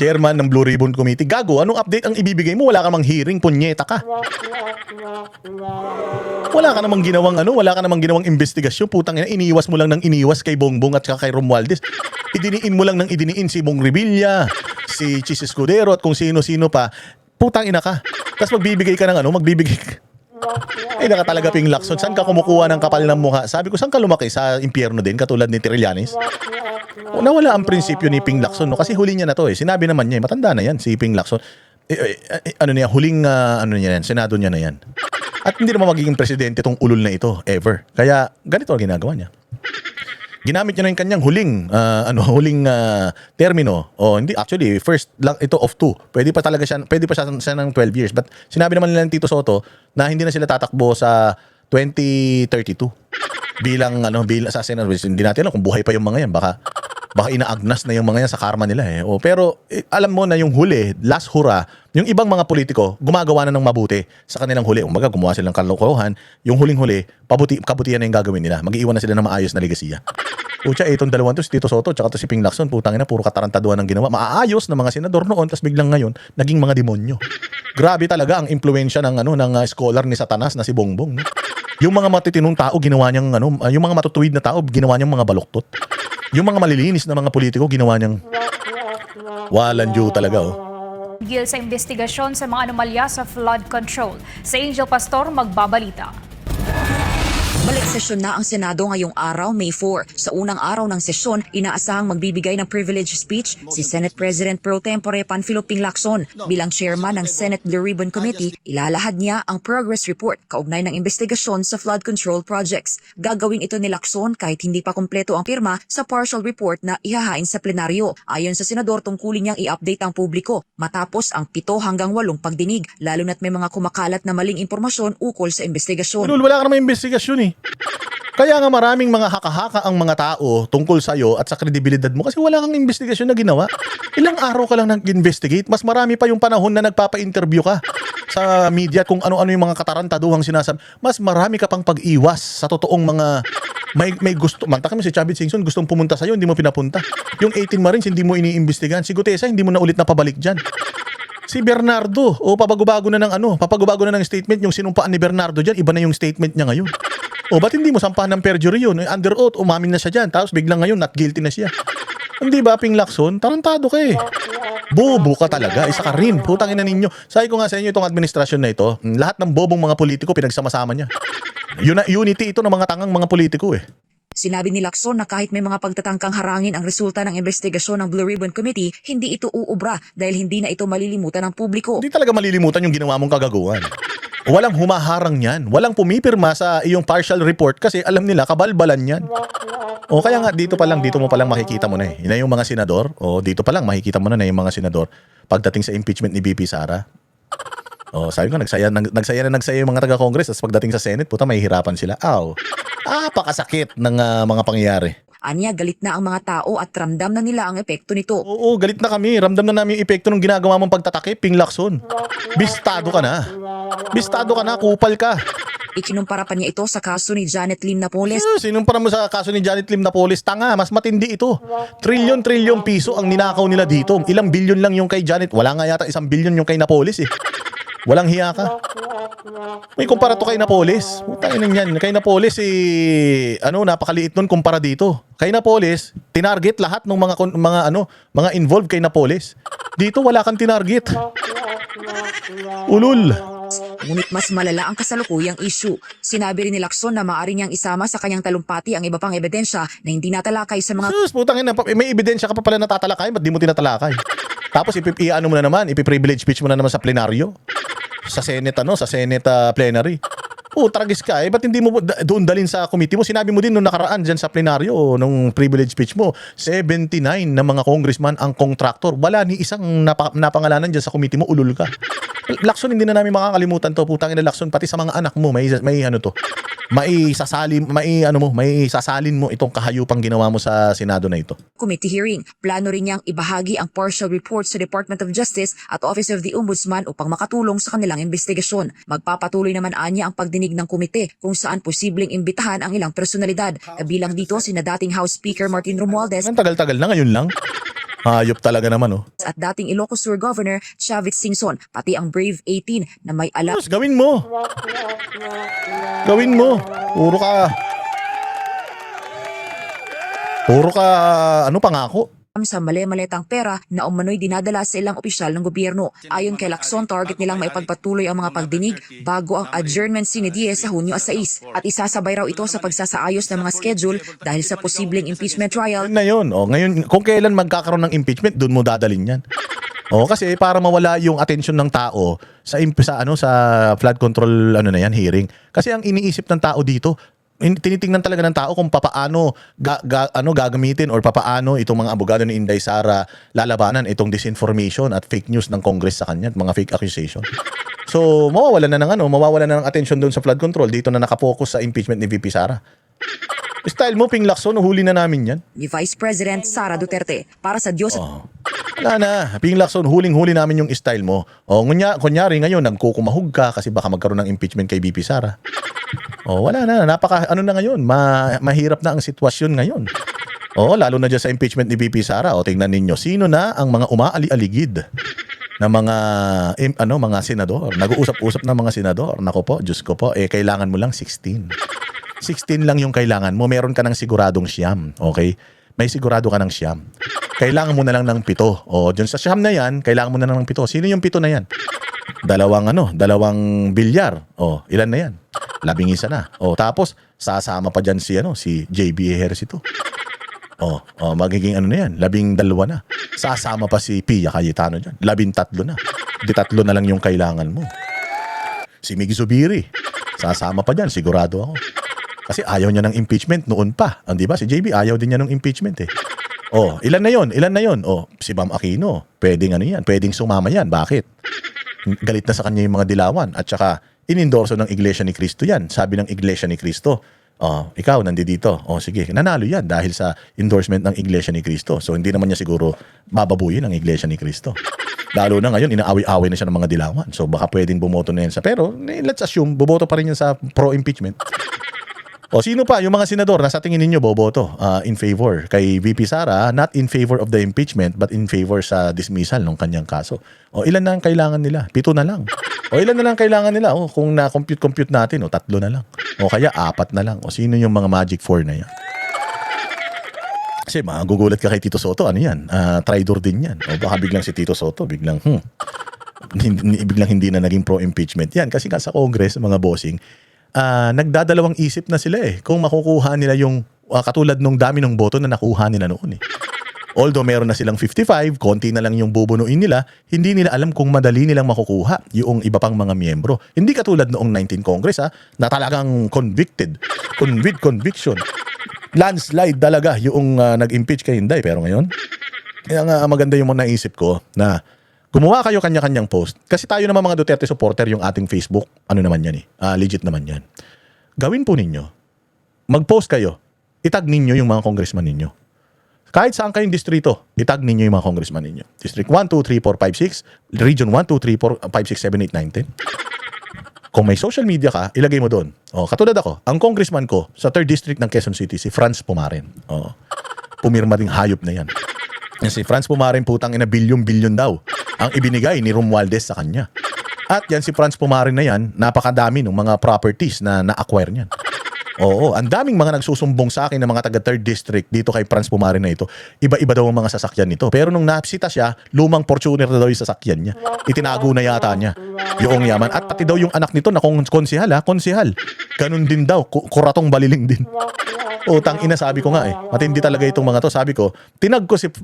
chairman ng Blue Ribbon Committee. Gago, anong update ang ibibigay mo? Wala ka mang hearing, punyeta ka. Wala ka namang ginawang investigasyon. Putang ina, iniwas mo lang ng iniwas kay Bongbong at saka kay Romualdez. Idiniin mo lang ng idiniin si Bong Revilla, si Chis Escudero at kung sino-sino pa. Putang ina ka. Tapos magbibigay ka ng ay naka talaga Ping Lacson. Saan ka kumukuha ng kapal ng mukha? Sabi ko, saan ka lumaki? Sa impyerno din, katulad ni Trillanes? Nawala ang prinsipyo ni Ping Lacson, no? Kasi huli niya na to eh. Sinabi naman niya, matanda na yan, si Ping Lacson. Huling niya yan, senado niya na yan. At hindi naman magiging presidente tong ulol na ito, ever. Kaya, ganito ang ginagawa niya. Ginamit niya na yung kanyang huling termino. O hindi, actually, first lang ito of 2. Pwede pa siya ng 12 years. But sinabi naman nila ng Tito Soto na hindi na sila tatakbo sa 2032. bilang sa Senate. Hindi natin alam kung buhay pa yung mga yan. Baka inaagnas na yung mga yan sa karma nila eh. Pero alam mo na yung huli, last hura, yung ibang mga politiko gumagawa na ng mabuti sa kanilang huli. Umaga, gumawa silang kalokohan. Yung huling-huli, kabutihan na yung gagawin nila. Mag-iwan na sila ng maayos na legasiya. Pucha, itong dalawang to, si Tito Soto tsaka to si Ping Lacson, putang ina, puro katarantaduhan ng ginawa. Maayos na mga senador noon, tapos biglang ngayon, naging mga demonyo. Grabe talaga ang impluensya ng scholar ni Satanas na si Bongbong. No? Yung mga matitinong tao, ginawa niyang yung mga matutuwid na tao, ginawa niyang mga baluktot. Yung mga malilinis na mga politiko, ginawa niyang walang due talaga. Gil sa investigasyon sa mga anomalya sa flood control. Sa Angel Pastor, magbabalita. Balik sesyon na ang Senado ngayong araw, May 4. Sa unang araw ng sesyon, inaasahang magbibigay ng privilege speech si Senate President Pro Tempore Panfilo Ping Lacson. Bilang chairman ng Senate Blue Ribbon Committee, ilalahad niya ang progress report kaugnay ng investigasyon sa flood control projects. Gagawin ito ni Lacson kahit hindi pa kumpleto ang pirma sa partial report na ihahain sa plenaryo. Ayon sa senador, tungkulin niyang i-update ang publiko matapos ang 7 hanggang 8 pagdinig, lalo na't may mga kumakalat na maling impormasyon ukol sa investigasyon. Wala ka naman investigasyon eh. Kaya nga maraming mga haka-haka ang mga tao tungkol sa'yo at sa kredibilidad mo kasi wala kang investigasyon na ginawa. Ilang araw ka lang nag-investigate, mas marami pa yung panahon na nagpapa-interview ka sa media kung ano-ano yung mga katarantaduhang sinasabi. Mas marami ka pang pag-iwas sa totoong mga may gusto. Mantakin mo si Chavit Singson, gustong pumunta sa'yo, hindi mo pinapunta. Yung 18 Marines, hindi mo iniimbestigahan. Si Gutesa, hindi mo na ulit napabalik dyan. Si Bernardo, papagubago na ng statement yung sinumpaan ni Bernardo dyan, iba na yung statement niya ngayon. Ba't hindi mo sampahan ng perjury yun? Under oath, umamin na siya dyan, tapos biglang ngayon, not guilty na siya. Hindi ba, Ping Lacson? Tarantado ka eh. Bobo ka talaga, isa ka rin. Putang ina ninyo. Sabi ko nga sa inyo, itong administrasyon na ito, lahat ng bobong mga politiko, pinagsama-sama niya. Unity ito ng mga tangang mga politiko eh. Sinabi ni Lacson na kahit may mga pagtatangkang harangin ang resulta ng investigasyon ng Blue Ribbon Committee, hindi ito uubra dahil hindi na ito malilimutan ng publiko. Hindi talaga malilimutan yung ginawa mong kagaguhan. Walang humaharang yan. Walang pumipirma sa iyong partial report kasi alam nila kabalbalan yan. Kaya nga dito mo pa lang makikita mo na eh. Yun na yung mga senador. Dito pa lang makikita mo na yung mga senador pagdating sa impeachment ni BP Sara. Sabi ko, nagsaya yung mga taga-Congress at pagdating sa Senate, puta, mahihirapan sila. Pakasakit ng mga pangyayari. Anya, galit na ang mga tao at ramdam na nila ang epekto nito. Oo, galit na kami. Ramdam na namin yung epekto ng ginagawa mong pagtatakip, Ping Lacson. Bistado ka na. Kupal ka. Ikinumpara pa niya ito sa kaso ni Janet Lim Napoles. Sinumpara mo sa kaso ni Janet Lim Napoles? Tanga, mas matindi ito. Trilyon piso ang ninakaw nila dito. Ilang bilyon lang yung kay Janet. Wala nga yata 1 bilyon yung kay Napoles eh. Walang hiya ka. May kumpara to kay Napoles. Putangin yan. Kay Napoles napakaliit nun kumpara dito. Kay Napoles, tinarget lahat ng mga involved kay Napoles. Dito wala kang tinarget. Ulul. Ngunit mas malala ang kasalukuyang issue. Sinabi rin ni Lacson na maaari niyang isama sa kanyang talumpati ang iba pang ebidensya na hindi natalakay sa mga... Putangin na, may ebidensya ka pa pala natatalakay, ba't di mo tinatalakay? Tapos ipi-privilege speech mo na naman sa plenaryo. Sa Senate plenary. Tragis ka. Ba't hindi mo doon dalhin sa committee mo? Sinabi mo din nung nakaraan dyan sa plenaryo, nung privilege speech mo, 79 na mga congressman ang contractor. Wala ni isang napangalanan dyan sa committee mo, ulul ka. Lacson, hindi na namin makakalimutan to. Putang ina, Lacson, pati sa mga anak mo, may ano to. May sasalin mo itong kahayupang ginawa mo sa Senado na ito. Committee hearing. Plano rin niyang ibahagi ang partial report sa Department of Justice at Office of the Ombudsman upang makatulong sa kanilang investigasyon. Magpapatuloy naman anya ang pagdinig ng komite kung saan posibleng imbitahan ang ilang personalidad. Kabilang dito sina dating House Speaker Martin Romualdez Ang tagal-tagal na, ngayon lang. Hayop talaga naman, oh. at dating Ilocos Sur Governor Chavit Singson, pati ang Brave 18 na may alam Tapos, gawin mo. Gawin mo. Puro ka, pangako. sa mali-malitang pera na umano'y dinadala sa ilang opisyal ng gobyerno. Ayon kay Lacson, target nilang maipagpatuloy ang mga pagdinig bago ang adjournment sine die sa Hunyo 6 at isasabay raw ito sa pagsasaayos ng mga schedule dahil sa posibleng impeachment trial. Na yun. Ngayon, kung kailan magkakaroon ng impeachment, doon mo dadalhin yan. Kasi para mawala yung attention ng tao sa flood control hearing. Kasi ang iniisip ng tao dito, tinitingnan talaga ng tao kung papaano gagamitin or papaano itong mga abogado ni Inday Sara lalabanan itong disinformation at fake news ng Congress sa kanya at mga fake accusation. So, mawawalan na ng attention doon sa flood control dito na nakapokus sa impeachment ni VP Sara. Style mo, Ping Lacson, huli na namin yan. Ni Vice President Sara Duterte para sa Diyos. Wala na. Ping Lacson, huling-huli namin yung style mo. Kunyari ngayon, nagkukumahog ka kasi baka magkaroon ng impeachment kay VP Sara. Wala na. Na ngayon. Mahirap na ang sitwasyon ngayon. Lalo na dyan sa impeachment ni VP Sara. Tingnan ninyo, sino na ang mga umaali-aligid na mga senador. Nag-uusap-usap na mga senador. Nako po, Diyos ko po, kailangan mo lang 16. 16 lang yung kailangan mo. Meron ka ng siguradong siyam. Okay? May sigurado ka ng siyam. Kailangan mo na lang ng 7. Dyan sa siyam na yan, kailangan mo na lang ng 7. Sino yung 7 na yan? Dalawang bilyar. Ilan na yan? 11 na. Tapos, sasama pa dyan si JB Ejercito. Magiging na yan? 12 na. Sasama pa si Pia Cayetano dyan. 13 na. 13 na lang yung kailangan mo. Si Miggy Zubiri. Sasama pa dyan. Sigurado ako. Kasi ayaw niya ng impeachment noon pa. Di ba? Si JB ayaw din niya ng impeachment eh. Ilan na yon? Si Bam Aquino. Pwedeng yan. Pwedeng sumama yan. Bakit? Galit na sa kanya yung mga dilawan. At saka, inendorso ng Iglesia ni Cristo yan. Sabi ng Iglesia ni Cristo, ikaw nandito. Sige, nanalo yan dahil sa endorsement ng Iglesia ni Cristo. So, hindi naman niya siguro bababuyin ang Iglesia ni Cristo. Lalo na ngayon, inaaway-away na siya ng mga dilawan. So, baka pwedeng bumoto na yan pero let's assume, bumoto pa rin yan sa pro-impeachment. Sino pa? Yung mga senador na sa tingin ninyo boboto in favor kay VP Sara, not in favor of the impeachment but in favor sa dismissal ng kanyang kaso. Ilan na ang kailangan nila? 7 na lang. Ilan na lang kailangan nila? Kung na-compute natin, 3 na lang. Kaya 4 na lang. Sino yung mga magic 4 na yan? Kasi magugulat ka kay Tito Soto. Ano yan? Traidor din yan. Baka biglang si Tito Soto, biglang hindi na naging pro-impeachment. Yan, kasi sa Congress, mga bossing, nagdadalawang isip na sila kung makukuha nila yung katulad nung dami ng boto na nakuha nila noon Although meron na silang 55, konti na lang yung bubunuin nila, hindi nila alam kung madali nilang makukuha yung iba pang mga miyembro. Hindi katulad noong 19 Congress na talagang convicted. With conviction. Landslide talaga yung nag-impeach kay Inday. Pero ngayon, kaya nga maganda yung mga naisip ko na gumawa kayo kanya-kanyang post. Kasi tayo naman mga Duterte supporter yung ating Facebook. Ano naman yan legit naman yan. Gawin po ninyo. Mag-post kayo. Itag ninyo yung mga congressman ninyo. Kahit saan kayong distrito, itag ninyo yung mga congressman ninyo. District 1, 2, 3, 4, 5, 6. Region 1, 2, 3, 4, 5, 6, 7, 8, 9, 10. Kung may social media ka, ilagay mo doon. Katulad ako, ang congressman ko sa 3rd District ng Quezon City, si Franz Pumaren. Pumirma ding hayop na yan. Si Franz Pumaren, putang ina, bilyon-bilyon daw ang ibinigay ni Romualdez sa kanya. At yan si Franz Pumaren na yan, napakadami ng mga properties na na-acquire niyan. Ang daming mga nagsusumbong sa akin ng mga taga 3rd District dito kay Franz Pumaren na ito. Iba-iba daw ang mga sasakyan nito. Pero nung napsita siya, lumang Fortuner na daw yung sasakyan niya. Itinago na yata niya yung yaman. At pati daw yung anak nito na konsehal. Ganun din daw, kuratong baliling din. Tang ina, sabi ko nga matindi talaga itong mga to. Sabi ko, tinag ko si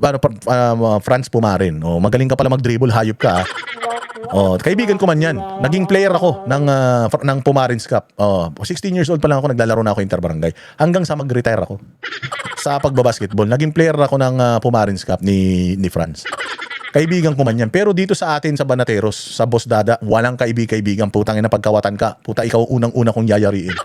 Franz Pumaren. Magaling ka pala mag-dribble, hayop ka. Kaibigan ko man yan. Naging player ako ng Pumarins Cup. 16 years old pa lang ako, naglalaro na ako interbarangay. Hanggang sa mag-retire ako sa pagbabasketball. Naging player ako ng Pumarins Cup ni Franz. Kaibigan ko man yan. Pero dito sa atin sa Banateros, sa Boss Dada, walang kaibigan. Putangin na pagkawatan ka. Puta, ikaw unang-una kong yayariin.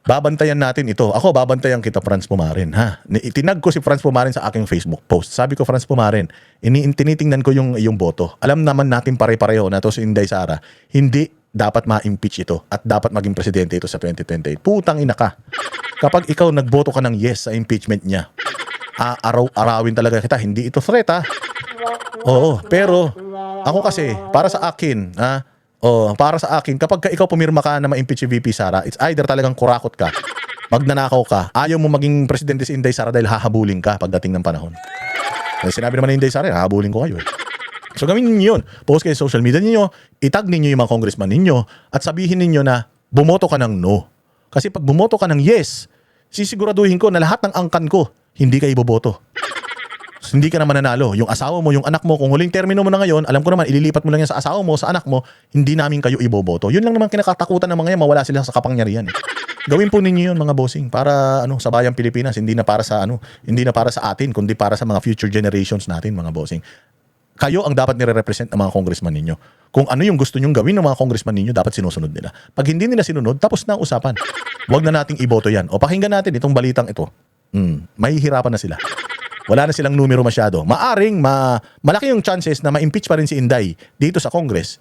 Babantayan natin ito. Ako, babantayan kita, Franz Pumarin. Ha? Itinag ko si Franz Pumarin sa aking Facebook post. Sabi ko, Franz Pumarin, tinitingnan ko yung boto. Alam naman natin pare-pareho na to si Inday Sara. Hindi dapat ma-impeach ito at dapat maging presidente ito sa 2028. Putang ina ka. Kapag ikaw nagboto ka ng yes sa impeachment niya, arawin talaga kita. Hindi ito threat, ha? Oo, pero ako kasi, para sa akin, kapag ikaw pumirma ka na ma-impeach si VP Sara, it's either talagang kurakot ka, magnanakaw ka, ayaw mo maging presidente si Inday Sara dahil hahabulin ka pagdating ng panahon. Sinabi naman ni Inday Sara, hahabulin ko kayo. So gawin niyo yun. Post kayo sa social media niyo, itag ninyo yung mga congressman ninyo, at sabihin ninyo na bumoto ka ng no. Kasi pag bumoto ka ng yes, sisiguraduhin ko na lahat ng angkan ko, hindi kayo boboto. Hindi ka na mananalo. Yung asawa mo, yung anak mo, kung huling termino mo na ngayon, alam ko naman, ililipat mo lang yan sa asawa mo, sa anak mo, hindi namin kayo iboboto. Yun lang naman kinakatakutan ng mga yan, mawala sila sa kapangyarihan. Gawin po ninyo yun, mga bossing, para sa bayang Pilipinas, hindi na para sa atin, kundi para sa mga future generations natin, mga bossing. Kayo ang dapat nire-represent ng mga congressman ninyo. Kung ano yung gusto nyong gawin ng mga congressman ninyo, dapat sinusunod nila. Pag hindi nila sinunod, tapos na ang usapan. Huwag na nating iboto yan. O pakinggan natin itong balitang ito. Mahihirapan na sila. Wala na silang numero masyado. Maaring malaki yung chances na ma-impeach pa rin si Inday dito sa Congress.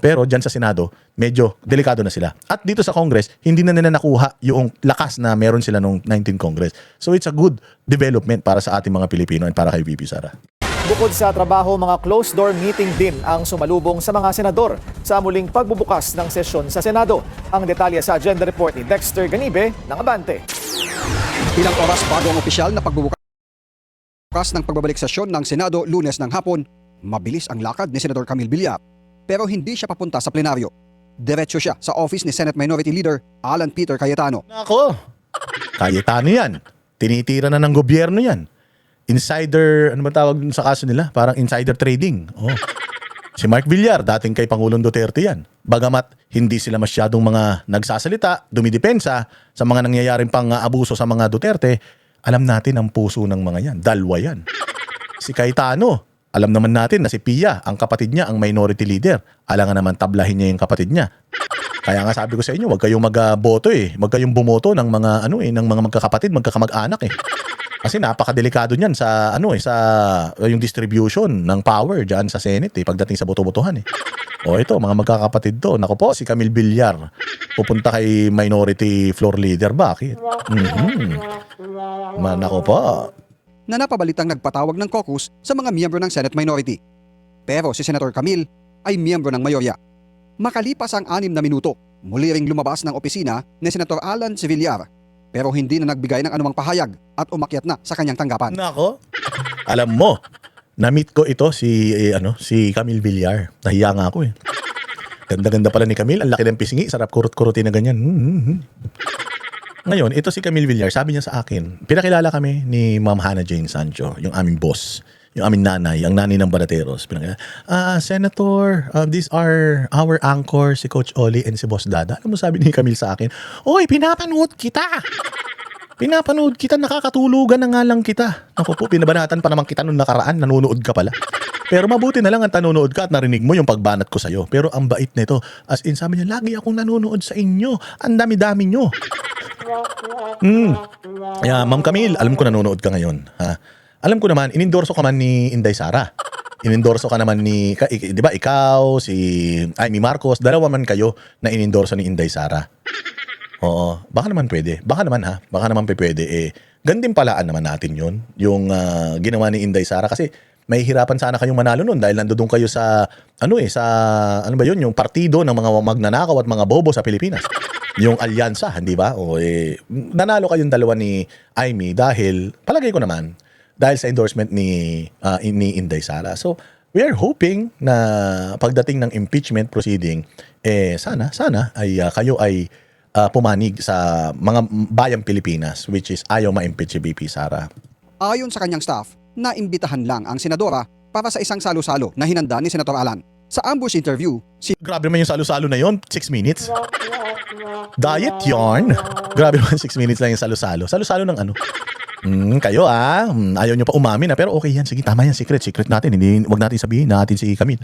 Pero dyan sa Senado, medyo delikado na sila. At dito sa Congress, hindi na nila nakuha yung lakas na meron sila nung 19 Congress. So it's a good development para sa ating mga Pilipino at para kay VP Sara. Bukod sa trabaho, mga closed-door meeting din ang sumalubong sa mga senador sa muling pagbubukas ng sesyon sa Senado. Ang detalye sa agenda report ni Dexter Ganibe ng Abante. Ilang oras bago ang opisyal na pagbubukas ng pagbabalik sesyon ng Senado Lunes ng hapon, mabilis ang lakad ni Senator Camille Villar. Pero hindi siya papunta sa plenaryo. Diretso siya sa office ni Senate Minority Leader Alan Peter Cayetano. Ako, Cayetano yan. Tinitira na ng gobyerno yan. Insider, ano ba tawag sa kaso nila? Parang insider trading. Si Mark Villar, dating kay Pangulong Duterte yan. Bagamat hindi sila masyadong mga nagsasalita, dumidepensa sa mga nangyayaring pang-abuso sa mga Duterte, alam natin ang puso ng mga yan. Dalwa yan. Si Cayetano, alam naman natin na si Pia, ang kapatid niya, ang minority leader. Alangan naman tablahin niya yung kapatid niya. Kaya nga sabi ko sa inyo, wag kayong magboto Wag kayong bumoto ng mga ng mga magkakapatid, magkakamag-anak Kasi napakadelikado niyan sa yung distribution ng power diyan sa Senate pagdating sa boto-botohan ito, mga magkakapatid to. Nako po, si Camille Villar pupunta kay minority floor leader. Bakit? Nako po. Na napabalitang nagpatawag ng caucus sa mga miyembro ng Senate Minority. Pero si Senator Camille ay miyembro ng mayorya. Makalipas ang 6 na minuto, muli ring lumabas ng opisina ni Senator Alan C. Villar, pero hindi na nagbigay ng anumang pahayag at umakyat na sa kanyang tanggapan. Nako. Alam mo, na-meet ko ito si Camille Villar. Nahiya nga ako Ganda-ganda pala ni Camille. Ang laki ng pisngi. Sarap kurut-kurutin na ganyan. Ngayon, ito si Camille Villar. Sabi niya sa akin, pinakilala kami ni Ma'am Hannah Jane Sancho, yung aming boss, yung aming nanay, ang nanay ng Banateros. Senator, these are our anchor, si Coach Oli and si Boss Dada. Alam mo sabi ni Camille sa akin, oy, pinapanood kita. Pinapanood kita, nakakatulugan na nga lang kita. Ako po, pinabanatan pa naman kita nung nakaraan, nanonood ka pala. Pero mabuti na lang ang nanonood ka at narinig mo yung pagbanat ko sa'yo. Pero ang bait nito, as in sabi niya, lagi akong nanonood sa inyo. Ang dami-dami nyo. Kaya, Ma'am Camille, alam ko nanonood ka ngayon. Alam ko naman, inendorso ka man ni Inday Sara. Inendorso ka naman ni, di ba, ikaw, si Amy Marcos, dalawa man kayo na inendorso ni Inday Sara. Oo, baka naman pwede. Baka naman pwede. Ganding palaan naman natin yun, yung ginawa ni Inday Sara. Kasi may hirapan sana kayong manalo nun dahil nandoon kayo sa, yung partido ng mga magnanakaw at mga bobo sa Pilipinas. Yung alyansa, hindi ba? Nanalo kayong dalawa ni Amy dahil, palagay ko naman, dahil sa endorsement ni Inday Sara. So, we are hoping na pagdating ng impeachment proceeding, sana ay kayo ay pumanig sa mga bayang Pilipinas, which is ayaw ma-impeach si VP Sara. Ayon sa kanyang staff, naimbitahan lang ang senadora para sa isang salo-salo na hinanda ni Senator Alan. Sa ambush interview, si Grabe naman yung salo-salo na yon, 6 minutes. Diet yarn. Grabe naman 6 minutes lang yung salo-salo. Salo-salo ng ano? Kayo ayaw nyo pa umamin pero okay yan. Sige, tama yan, secret natin. Wag natin sabihin natin si Camille.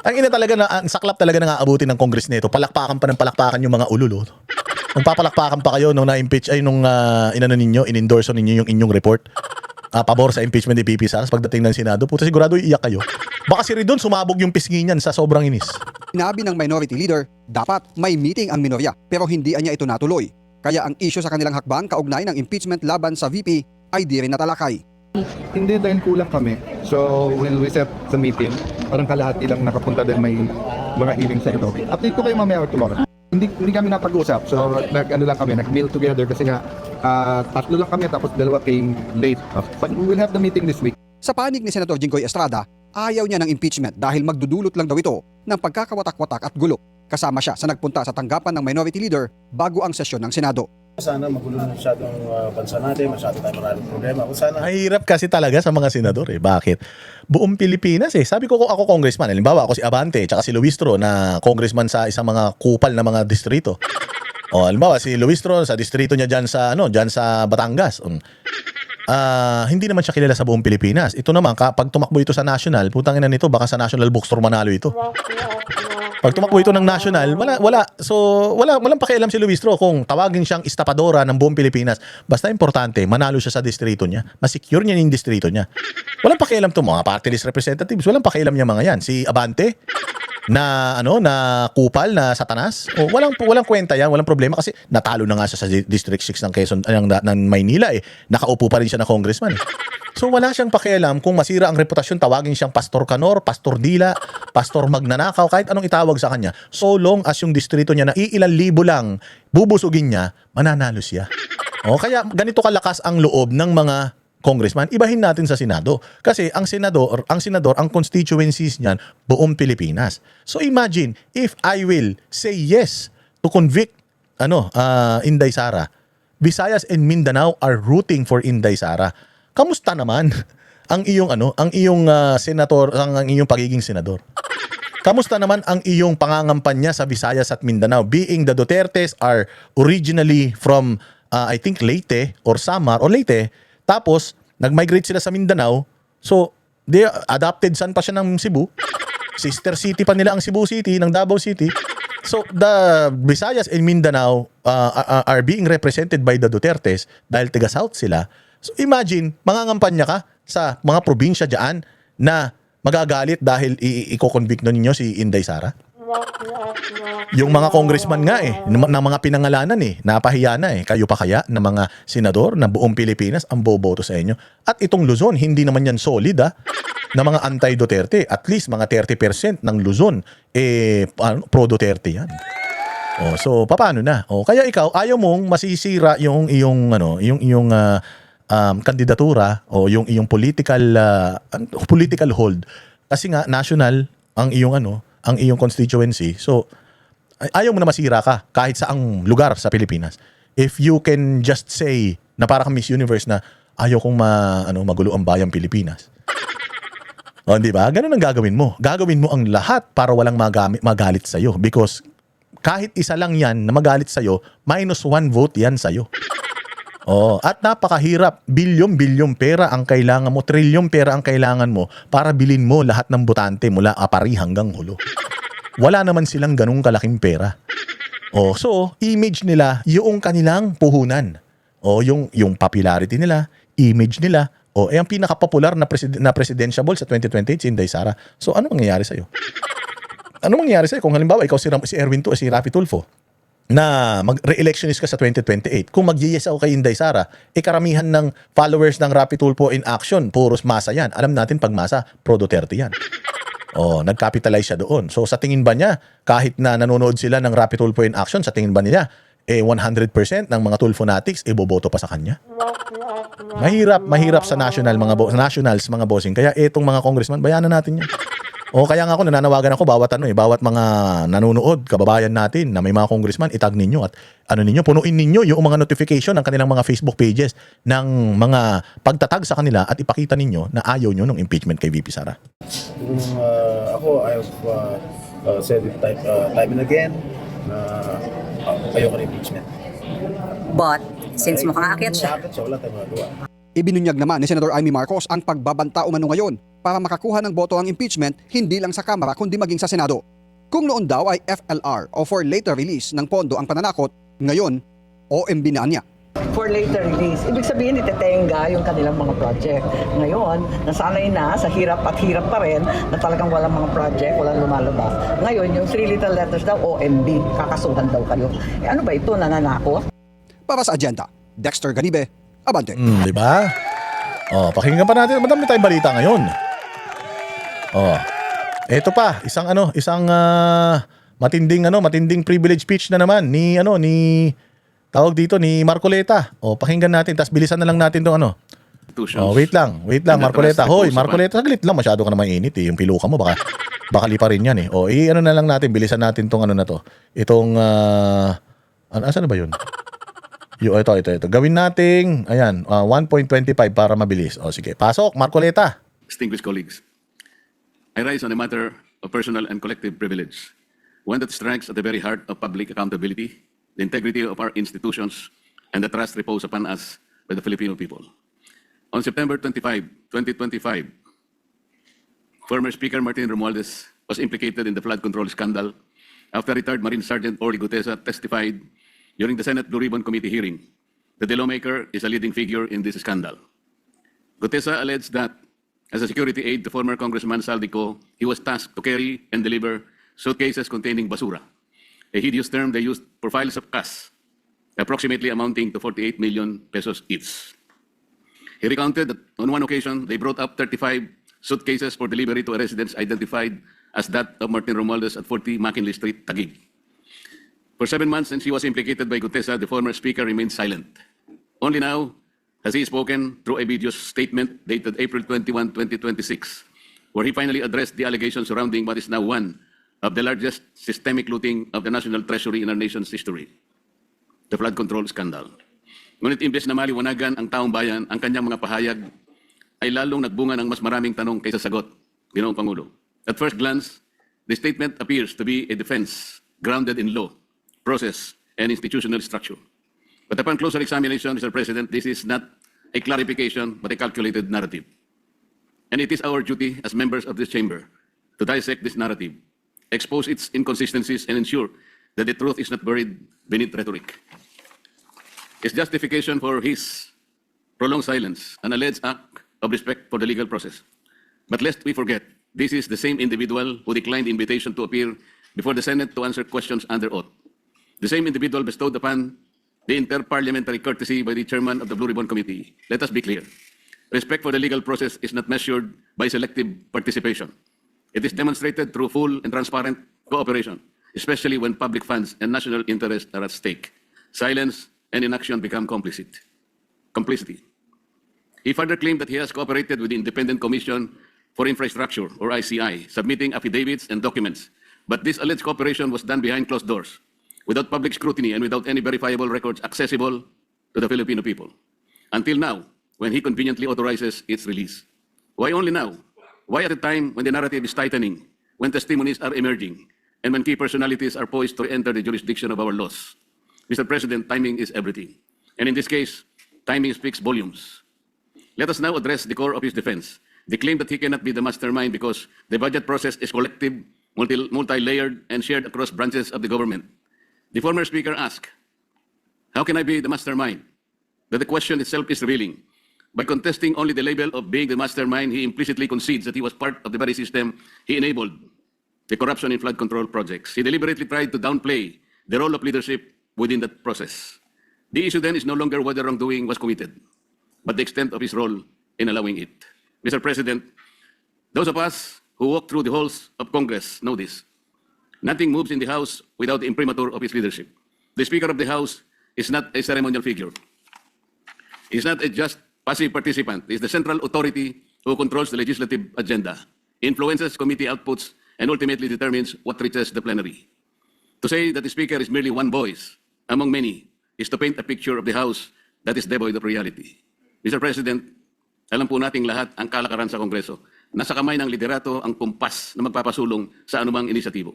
Ang ina talaga na, ang saklap talaga na aabutin ng Congress nito. Palakpakan pa ng palakpakan yung mga ululo. Nung papalakpakan pa kayo nung na-impeach nung inano ninyo, in-endorse ninyo yung inyong report. Pabor sa impeachment ni PP Sara pagdating ng Senado, puta sigurado iiyak kayo. Baka si Ridon sumabog yung pisngi niyan sa sobrang inis. sinabi ng minority leader, dapat may meeting ang minorya pero hindi niya ito natuloy. Kaya ang issue sa kanilang hakbang kaugnay ng impeachment laban sa VP ay di rin natalakay. Hindi dahil kulang kami. So when we set the meeting, parang kalahati lang nakapunta dahil may mga hearings sa ito. Update ko kayo mamaya or tomorrow. Hindi kami napag-usap. So nag-meal together kasi nga tatlo lang kami tapos dalawa came late. But we will have the meeting this week. Sa panig ni Senator Jinggoy Estrada, ayaw niya ng impeachment dahil magdudulot lang daw ito ng pagkakawatak-watak at gulo. Kasama siya sa nagpunta sa tanggapan ng minority leader bago ang sesyon ng Senado. Sana magulo na masyadong bansa natin, masyado tayo maraming problema. Kung sana Mahirap kasi talaga sa mga senador Bakit? Buong Pilipinas Sabi ko kung ako congressman, halimbawa ako si Abante tsaka si Luistro na congressman sa isang mga kupal na mga distrito. Halimbawa si Luistro sa distrito niya diyan sa Batangas. Hindi naman siya kilala sa buong Pilipinas. Ito naman kapag tumakbo ito sa national, putang ina nito baka sa national bookstore manalo ito. Pag tumakbo ito ng national, walang pakialam si Luistro kung tawagin siyang estapadora ng buong Pilipinas. Basta importante, manalo siya sa distrito niya. Masecure niya yung distrito niya. Walang pakialam to mga party list representatives. Walang pakialam niya mga yan. Si Abante na kupal na satanas. Walang kwenta yan, walang problema kasi natalo na nga siya sa District 6 ng Quezon ng Maynila Nakaupo pa rin siya na congressman. So wala siyang pakialam kung masira ang reputasyon, tawagin siyang Pastor Kanor, Pastor Dila, Pastor Magnanakaw, kahit anong itawag sa kanya. So long as yung distrito niya na iilan libo lang bubusugin niya, mananalo siya. Kaya ganito kalakas ang loob ng mga congressman, ibahin natin sa Senado. Kasi ang senador, ang constituencies niyan, buong Pilipinas. So imagine, if I will say yes to convict Inday Sara, Visayas and Mindanao are rooting for Inday Sara. Kamusta naman ang iyong senator, ang iyong pagiging senador? Kamusta naman ang iyong pangangampanya sa Visayas at Mindanao? Being the Dutertes are originally from I think Leyte or Samar or Leyte. Tapos, nag-migrate sila sa Mindanao. So, they adopted son pa siya ng Cebu. Sister city pa nila ang Cebu City, ng Davao City. So, the Visayas and Mindanao are being represented by the Dutertes dahil taga-South sila. So, imagine, mangangampanya ka sa mga probinsya dyan na magagalit dahil i-convict ninyo si Inday Sara. Yung mga congressman nga ng mga pinangalanan napahiya na Kayo pa kaya na mga senador na buong Pilipinas ang boboto sa inyo? At itong Luzon, hindi naman yan solid na mga anti-Duterte. At least mga 30% ng Luzon pro-Duterte yan. So paano na? Kaya ikaw ayaw mong masisira yung iyong kandidatura o yung iyong political hold kasi nga national ang iyong constituency. So, ayaw mo na masira ka kahit saang lugar sa Pilipinas. If you can just say na para kang Miss Universe na ayaw kong magulo ang bayang Pilipinas. Di ba? Ganun ang gagawin mo. Gagawin mo ang lahat para walang magalit sa'yo. Because kahit isa lang yan na magalit sa'yo, -1 vote yan sa'yo. At napakahirap. Bilyong pera ang kailangan mo, trilyong pera ang kailangan mo para bilhin mo lahat ng botante mula Apari hanggang Hulo. Wala naman silang ganung kalaking pera. So, image nila yung kanilang puhunan. Yung popularity nila, image nila, ang pinaka-popular na presidentiable sa 2028 si Inday Sara. So, ano mangyayari sa'yo? Ano mangyayari sa'yo kung halimbawa ikaw si Erwin o si Rapi Tulfo na mag-re-electionist ka sa 2028, kung mag-yes ako kay Inday Sara, karamihan ng followers ng Rapi Tulfo in action, puros masa yan. Alam natin pag masa, pro-Duterte yan. Nag-capitalize siya doon. So sa tingin ba niya, kahit na nanonood sila ng Rapi Tulfo in action, sa tingin ba nila, 100% ng mga Tulfonatics, boboto pa sa kanya? Mahirap sa nationals, mga bossing. Kaya etong mga congressman, bayanan natin yan. O kaya nga ako nananawagan ako bawat bawat mga nanonood, kababayan natin na may mga congressman, itag ninyo at punuin ninyo yung mga notification ng kanilang mga Facebook pages ng mga pagtatag sa kanila at ipakita ninyo na ayaw nyo ng impeachment kay VP Sara. Kung ako, I have said it time and again na ayoko ng impeachment. But, since mukhang aakyat siya, Wala tayong magagawa. Ibinunyag naman ni Senador Amy Marcos ang pagbabanta umano ngayon para makakuha ng boto ang impeachment hindi lang sa Kamara kundi maging sa Senado. Kung noon daw ay FLR o for later release ng pondo ang pananakot, ngayon OMB na niya. for later release. Ibig sabihin, itetenga yung kanilang mga project. Ngayon, nasanay na sa hirap at hirap pa rin na talagang walang mga project, walang lumalabas. Ngayon, yung 3 little letters daw, OMB, kakasuhan daw kayo. Ano ba ito, nananakot? Para sa agenda, Dexter Ganibe, Abante. Di ba? Oh, pakinggan pa natin. Madami tayong balita ngayon. Oh. Ito pa, isang matinding privilege speech na naman ni tawag dito ni Marcoleta. Oh, pakinggan natin tapos bilisan na lang natin 'tong Oh, wait lang, Marcoleta. Hoy, Marcoleta, saglit lang, masyado ka na mainit eh. Yung piluka mo baka liparin yan eh. Oh, na lang natin, bilisan natin 'tong na to. Itong asan na ba 'yun? Ito. Gawin nating, 1.25 para mabilis. O sige, pasok, Marcoleta. Distinguished colleagues, I rise on a matter of personal and collective privilege, one that strikes at the very heart of public accountability, the integrity of our institutions, and the trust reposed upon us by the Filipino people. On September 25, 2025, former Speaker Martin Romualdez was implicated in the flood control scandal after retired Marine Sergeant Orly Gutesa testified during the Senate Blue Ribbon Committee hearing that the lawmaker is a leading figure in this scandal. Gutesa alleged that, as a security aide to former Congressman Saldico, he was tasked to carry and deliver suitcases containing basura, a hideous term they used for files of cash, approximately amounting to 48 million pesos each. He recounted that on one occasion, they brought up 35 suitcases for delivery to a residence identified as that of Martin Romualdez at 40 McKinley Street, Taguig. For 7 months since he was implicated by Gutesa, the former speaker remained silent. Only now has he spoken through a video statement dated April 21, 2026, where he finally addressed the allegations surrounding what is now one of the largest systemic looting of the national treasury in our nation's history, the flood control scandal. Ngunit imbes na maliwanagan ang taong bayan, ang kanyang mga pahayag ay lalong nagbunga ng mas maraming tanong kaysa sagot, Ginoong Pangulo. At first glance, the statement appears to be a defense grounded in law, process, and institutional structure. But upon closer examination, Mr. President, this is not a clarification but a calculated narrative. And it is our duty as members of this chamber to dissect this narrative, expose its inconsistencies, and ensure that the truth is not buried beneath rhetoric. His justification for his prolonged silence, an alleged act of respect for the legal process. But lest we forget, this is the same individual who declined the invitation to appear before the Senate to answer questions under oath. The same individual bestowed upon the inter-parliamentary courtesy by the chairman of the Blue Ribbon Committee. Let us be clear. Respect for the legal process is not measured by selective participation. It is demonstrated through full and transparent cooperation, especially when public funds and national interests are at stake. Silence and inaction become complicity. He further claimed that he has cooperated with the Independent Commission for Infrastructure, or ICI, submitting affidavits and documents. But this alleged cooperation was done behind closed doors, without public scrutiny and without any verifiable records accessible to the Filipino people. Until now, when he conveniently authorizes its release. Why only now? Why at a time when the narrative is tightening, when testimonies are emerging, and when key personalities are poised to enter the jurisdiction of our laws? Mr. President, timing is everything. And in this case, timing speaks volumes. Let us now address the core of his defense, the claim that he cannot be the mastermind because the budget process is collective, multi-layered, and shared across branches of the government. The former speaker asked, how can I be the mastermind? That the question itself is revealing. By contesting only the label of being the mastermind, he implicitly concedes that he was part of the very system he enabled, the corruption in flood control projects. He deliberately tried to downplay the role of leadership within that process. The issue then is no longer whether wrongdoing was committed, but the extent of his role in allowing it. Mr. President, those of us who walk through the halls of Congress know this. Nothing moves in the House without the imprimatur of his leadership. The Speaker of the House is not a ceremonial figure. He is not a just passive participant. He is the central authority who controls the legislative agenda. influences committee outputs, and ultimately determines what reaches the plenary. To say that the Speaker is merely one voice among many is to paint a picture of the House that is devoid of reality. Mr. President, alam po nating lahat ang kalakaran sa Kongreso. Nasa kamay ng liderato ang kumpas na magpapasulong sa anumang inisyatibo.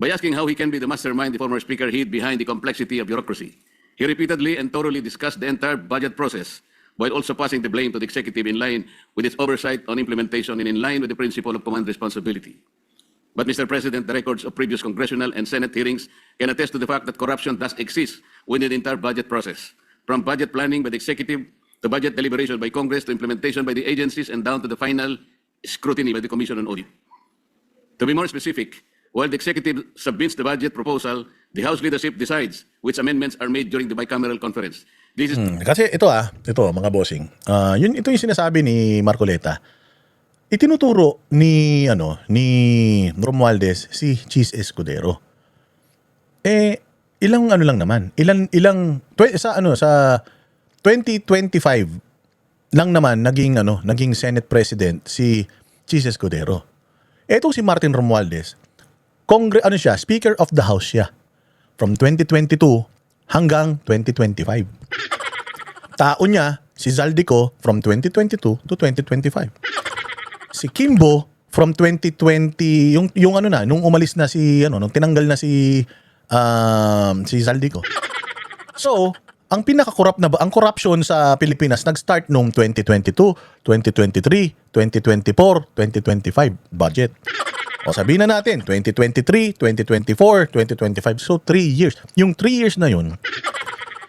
By asking how he can be the mastermind, the former Speaker hid behind the complexity of bureaucracy. He repeatedly and thoroughly discussed the entire budget process while also passing the blame to the executive in line with its oversight on implementation and in line with the principle of command responsibility. But, Mr. President, the records of previous congressional and Senate hearings can attest to the fact that corruption does exist within the entire budget process, from budget planning by the executive to budget deliberation by Congress to implementation by the agencies and down to the final scrutiny by the Commission on Audit. To be more specific, while the executive submits the budget proposal, the House leadership decides which amendments are made during the bicameral conference. This is Kasi ito mga bossing. Ito yung sinasabi ni Marcoleta. Itinuturo ni Romualdez si Cheese Escudero. Ilang lang naman. Sa 2025 lang naman naging Senate President si Cheese Escudero. Etong si Martin Romualdez, Speaker of the House siya from 2022 hanggang 2025. Tao niya si Zaldico from 2022 to 2025. Si Kimbo from 2020 nung umalis na nung tinanggal na si Zaldico. So, ang ang corruption sa Pilipinas nag-start nung 2022, 2023, 2024, 2025 budget. O sabihin na natin, 2023, 2024, 2025. So, 3 years. Yung 3 years na yun,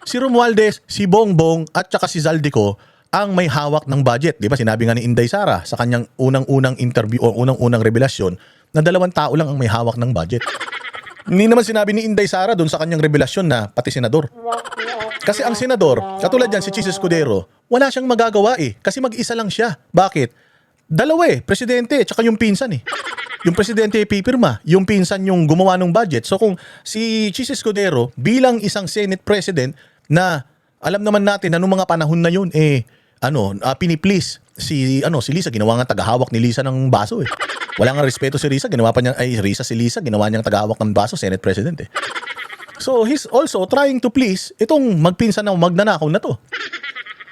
si Romualdez, si Bongbong, at saka si Zaldico ang may hawak ng budget. Di ba? Sinabi nga ni Inday Sara sa kanyang unang-unang interview o unang-unang revelasyon na 2 tao lang ang may hawak ng budget. Hindi naman sinabi ni Inday Sara doon sa kanyang revelasyon na pati senador. Kasi ang senador, katulad yan si Cheese Escudero, wala siyang magagawa kasi mag-isa lang siya. Bakit? 2 presidente, tsaka yung pinsan Yung presidente pipirma, yung pinsan yung gumawa ng budget. So kung si Cheese Escudero bilang isang Senate President na alam naman natin na nung mga panahon na yun piniplease si Lisa, ginawa nga tagahawak ni Lisa ng baso Wala nga respeto si Lisa, si Lisa ginawa niyang tagahawak ng baso, Senate President So he's also trying to please itong magpinsan na magnanakaw na to.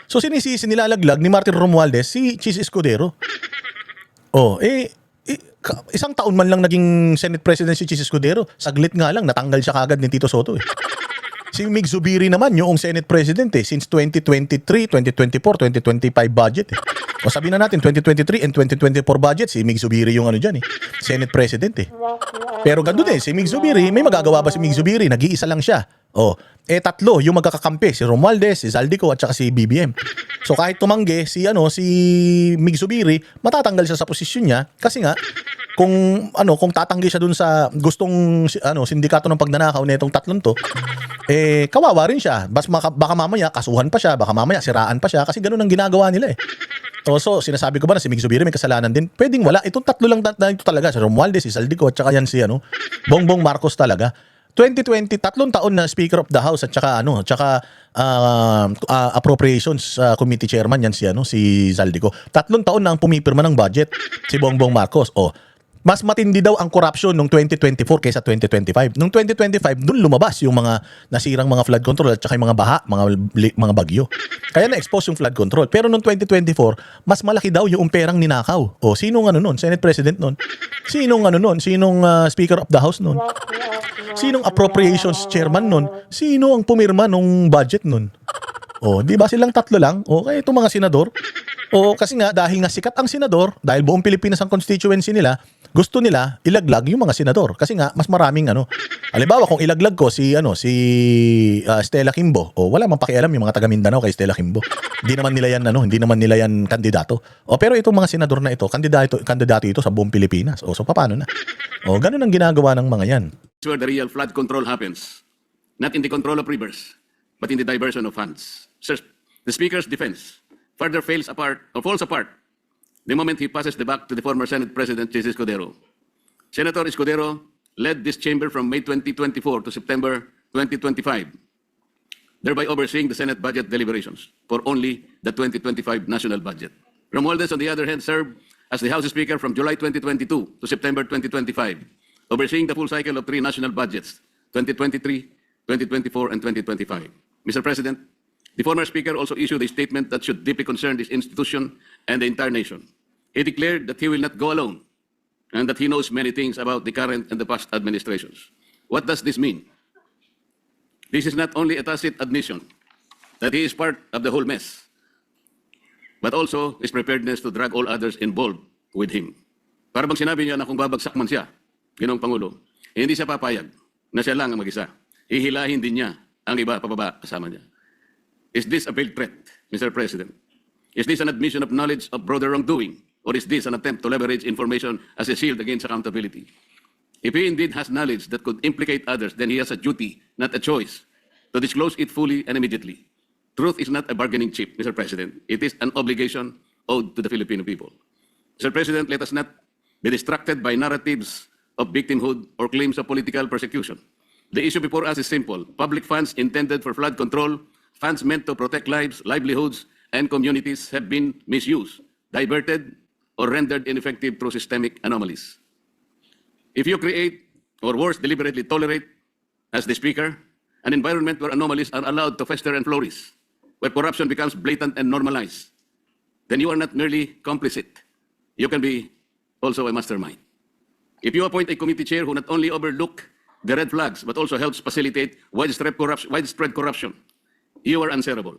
So sinisisi nilalaglag ni Martin Romualdez si Cheese Escudero. Isang taon man lang naging Senate President si Cheese Escudero. Saglit nga lang, natanggal siya kagad ni Tito Soto Si Mig Zubiri naman, yung Senate President since 2023, 2024, 2025 budget O sabihin na natin, 2023 and 2024 budget, si Mig Zubiri yung Senate President Pero ganoon si Mig Zubiri, may magagawa ba si Mig Zubiri? Nag-iisa lang siya. Tatlo yung magkakakampi, si Romualdez, si Zaldico at saka si BBM. So kahit tumanggi si Mig Zubiri, matatanggal siya sa posisyon niya kasi nga kung tatanggi siya dun sa gustong sindikato ng pagnanakaw nitong tatlong to, kawawa rin siya. Baka mamaya kasuhan pa siya, baka mamaya siraan pa siya kasi ganun ang ginagawa nila So sinasabi ko ba na si Mig Zubiri may kasalanan din? Pwedeng wala. Itong tatlo lang na ito talaga, si Romualdez, si Zaldico at saka yan si Bongbong Marcos talaga. 2020, 3 taon na Speaker of the House at saka Appropriations Committee Chairman yan si Zaldico. 3 taon na ang pumipirma ng budget si Bongbong Marcos. Mas matindi daw ang corruption nung 2024 kaysa 2025. Nung 2025, doon lumabas yung mga nasirang mga flood control at saka yung mga baha, mga bagyo. Kaya na-expose yung flood control. Pero nung 2024, mas malaki daw yung perang ninakaw. Sinong nun? Senate President nun? Sinong Sinong Speaker of the House nun? Sinong Appropriations Chairman nun? Sino ang pumirma nung budget nun? Di ba silang 3 lang? Kaya itong mga senador. Kasi nga dahil nga sikat ang senador, dahil buong Pilipinas ang constituency nila, gusto nila ilaglag yung mga senador kasi nga mas maraming halimbawa kung ilaglag ko si Stella Kimbo wala mang pakialam yung mga taga Mindanao kay Stella Kimbo. Hindi naman nila yan kandidato. Pero itong mga senador na ito, kandidato ito sa buong Pilipinas. So paano na? Ganun ang ginagawa ng mga yan. where the real flood control happens, not in the control of rivers, but in the diversion of funds. Sir, the Speaker's defense further falls apart the moment he passes the buck to the former Senate President, Cheese Escudero. Senator Escudero led this chamber from May 2024 to September 2025, thereby overseeing the Senate budget deliberations for only the 2025 national budget. Romualdez, on the other hand, served as the House Speaker from July 2022 to September 2025, overseeing the full cycle of 3 national budgets, 2023, 2024, and 2025. Mr. President, the former Speaker also issued a statement that should deeply concern this institution and the entire nation. He declared that he will not go alone and that he knows many things about the current and the past administrations. What does this mean? This is not only a tacit admission that he is part of the whole mess, but also his preparedness to drag all others involved with him. Para bang sinabi niya na kung babagsak man siya, Ginoong Pangulo, hindi siya papayag na siya lang ang mag-isa. Hihilahin din niya ang iba pababa kasama niya. Is this a veiled threat, Mr. President? Is this an admission of knowledge of broader wrongdoing? Or is this an attempt to leverage information as a shield against accountability? If he indeed has knowledge that could implicate others, then he has a duty, not a choice, to disclose it fully and immediately. Truth is not a bargaining chip, Mr. President. It is an obligation owed to the Filipino people. Mr. President, let us not be distracted by narratives of victimhood or claims of political persecution. The issue before us is simple. Public funds intended for flood control, funds meant to protect lives, livelihoods, and communities have been misused, diverted, or rendered ineffective through systemic anomalies. If you create, or worse, deliberately tolerate, as the Speaker, an environment where anomalies are allowed to fester and flourish, where corruption becomes blatant and normalized, then you are not merely complicit. You can be also a mastermind. If you appoint a committee chair who not only overlook the red flags, but also helps facilitate widespread corruption, you are answerable.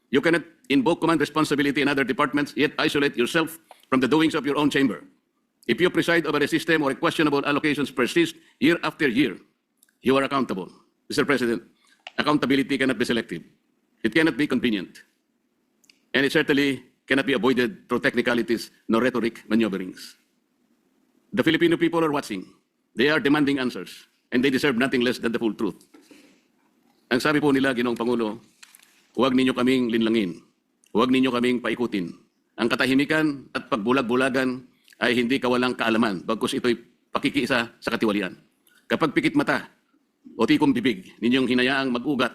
You cannot invoke command responsibility in other departments, yet isolate yourself from the doings of your own chamber. If you preside over a system or questionable allocations persist year after year, you are accountable. Mr. President, accountability cannot be selective. It cannot be convenient. And it certainly cannot be avoided through technicalities nor rhetoric maneuverings. The Filipino people are watching. They are demanding answers, and they deserve nothing less than the full truth. Ang sabi po nila, Ginoong Pangulo, huwag ninyo kaming linlangin. Huwag ninyo kaming paikutin. Ang katahimikan at pagbulag-bulagan ay hindi kawalang kaalaman, bagkus ito'y pakikiisa sa katiwalian. Kapag pikit mata o tikong bibig, ninyong hinayaang mag-ugat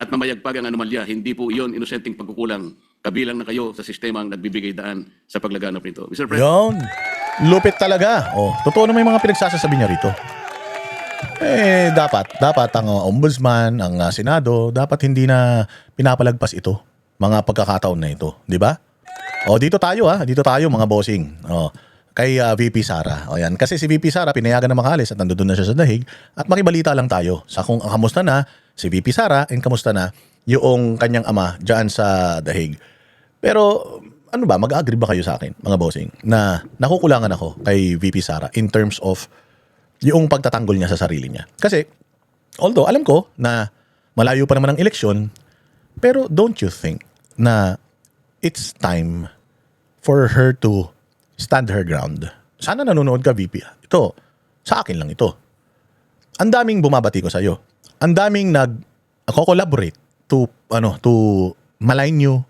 at mamayagpag ang anomalya, hindi po iyon inosenteng pagkukulang, kabilang na kayo sa sistemang nagbibigay daan sa paglaganap nito. Mr. President. Yon. Lupit talaga. Oh, totoo na may mga pinagsasasabi niya rito. Dapat ang ombudsman, ang Senado, dapat hindi na pinapalagpas ito, mga pagkakataon na ito, di ba? O dito tayo mga bossing. O, kay VP Sara. O yan, kasi si VP Sara pinayagan na makalis at nandoon na siya sa dahig at makibalita lang tayo sa kung kamusta na si VP Sara and kamusta na yung kanyang ama diyan sa dahig. Pero ano ba, mag-agree ba kayo sa akin, mga bossing, na nakukulangan ako kay VP Sara in terms of yung pagtatanggol niya sa sarili niya? Kasi, although alam ko na malayo pa naman ang eleksyon, pero don't you think na it's time for her to stand her ground? Sana nanonood ka, VP. Ito, sa akin lang ito. Ang daming bumabati ko sa'yo. Ang daming nag-collaborate to malign you,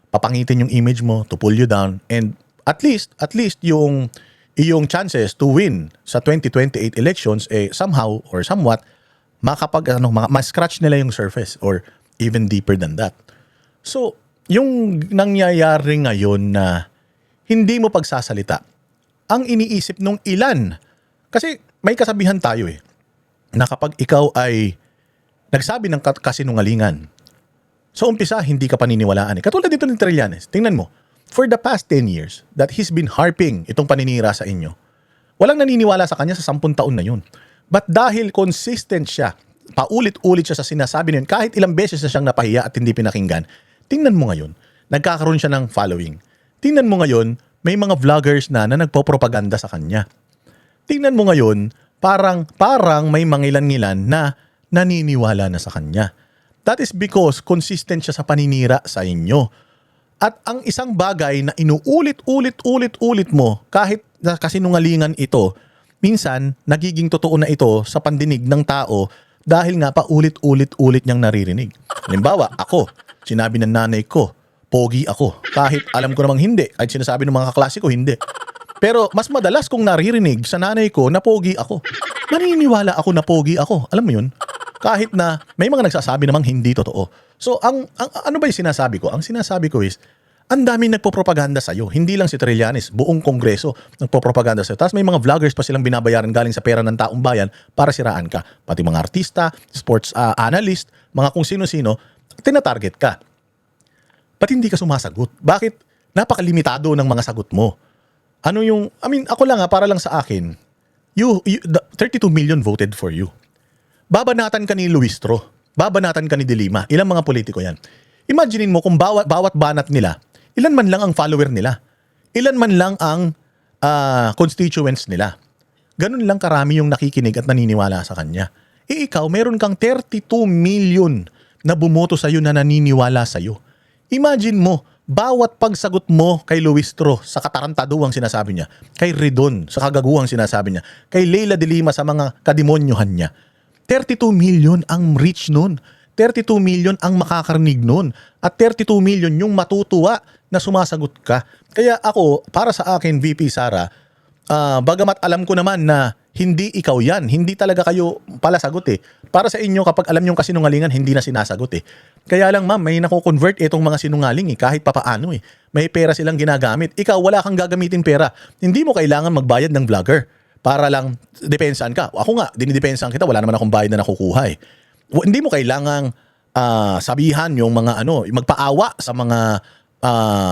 papangitin yung image mo, to pull you down, and at least yung iyong chances to win sa 2028 elections somehow or somewhat ma-scratch nila yung surface or even deeper than that. So, yung nangyayari ngayon na hindi mo pagsasalita, ang iniisip nung ilan, kasi may kasabihan tayo na kapag ikaw ay nagsabi ng kasinungalingan, sa umpisa, hindi ka paniniwalaan. Katulad dito ni Trillanes, tingnan mo, for the past 10 years that he's been harping itong paninira sa inyo, walang naniniwala sa kanya sa 10 taon na yun. But dahil consistent siya, paulit-ulit siya sa sinasabi niyan, kahit ilang beses na siyang napahiya at hindi pinakinggan, tingnan mo ngayon, nagkakaroon siya ng following. Tingnan mo ngayon, may mga vloggers na nagpo-propaganda sa kanya. Tingnan mo ngayon, parang may mangilan-ngilan na naniniwala na sa kanya. That is because consistent siya sa paninira sa inyo. At ang isang bagay na inuulit-ulit mo, kahit na kasinungalingan ito, minsan nagiging totoo na ito sa pandinig ng tao dahil nga paulit-ulit niyang naririnig. Halimbawa, ako, sinabi ng nanay ko, pogi ako. Kahit alam ko namang hindi. Kahit sinasabi ng mga kaklase ko, hindi. Pero mas madalas kong naririnig sa nanay ko na pogi ako. Naniniwala ako na pogi ako. Alam mo yun? Kahit na may mga nagsasabi namang hindi totoo. So, ano ba yung sinasabi ko? Ang sinasabi ko is, ang daming nagpo-propaganda sa'yo. Hindi lang si Trillanes, buong kongreso nagpo-propaganda sa'yo. Tapos may mga vloggers pa silang binabayaran galing sa pera ng taong bayan para siraan ka. Pati mga artista, sports analyst, mga kung sino-sino, tinatarget ka. Ba't hindi ka sumasagot? Bakit napakalimitado ng mga sagot mo? Ano yung, ako lang para lang sa akin, 32 million voted for you. Babanatan ka ni Luistro, babanatan ka ni De Lima, ilang mga politiko yan. Imaginein mo kung bawat banat nila, ilan man lang ang follower nila, ilan man lang ang constituents nila. Ganun lang karami yung nakikinig at naniniwala sa kanya. Ikaw, meron kang 32 million na bumoto sa'yo na naniniwala sa'yo. Imagine mo, bawat pagsagot mo kay Luistro sa katarantaduhang sinasabi niya, kay Ridon sa kagaguhang sinasabi niya, kay Leila de Lima sa mga kadimonyohan niya, 32 million ang reach nun. 32 million ang makakarinig nun. At 32 million yung matutuwa na sumasagot ka. Kaya ako, para sa akin, VP Sara, bagamat alam ko naman na hindi ikaw yan, hindi talaga kayo pala sagot eh. Para sa inyo, kapag alam yung kasinungalingan, hindi na sinasagot eh. Kaya lang ma'am, may nako-convert itong mga sinungaling eh, kahit papaano eh. May pera silang ginagamit. Ikaw, wala kang gagamitin pera. Hindi mo kailangan magbayad ng vlogger para lang depensahan ka. Ako nga, dinidepensahan kita, wala naman akong bayad na nakukuha eh. Hindi mo kailangang sabihan yung mga magpaawa sa mga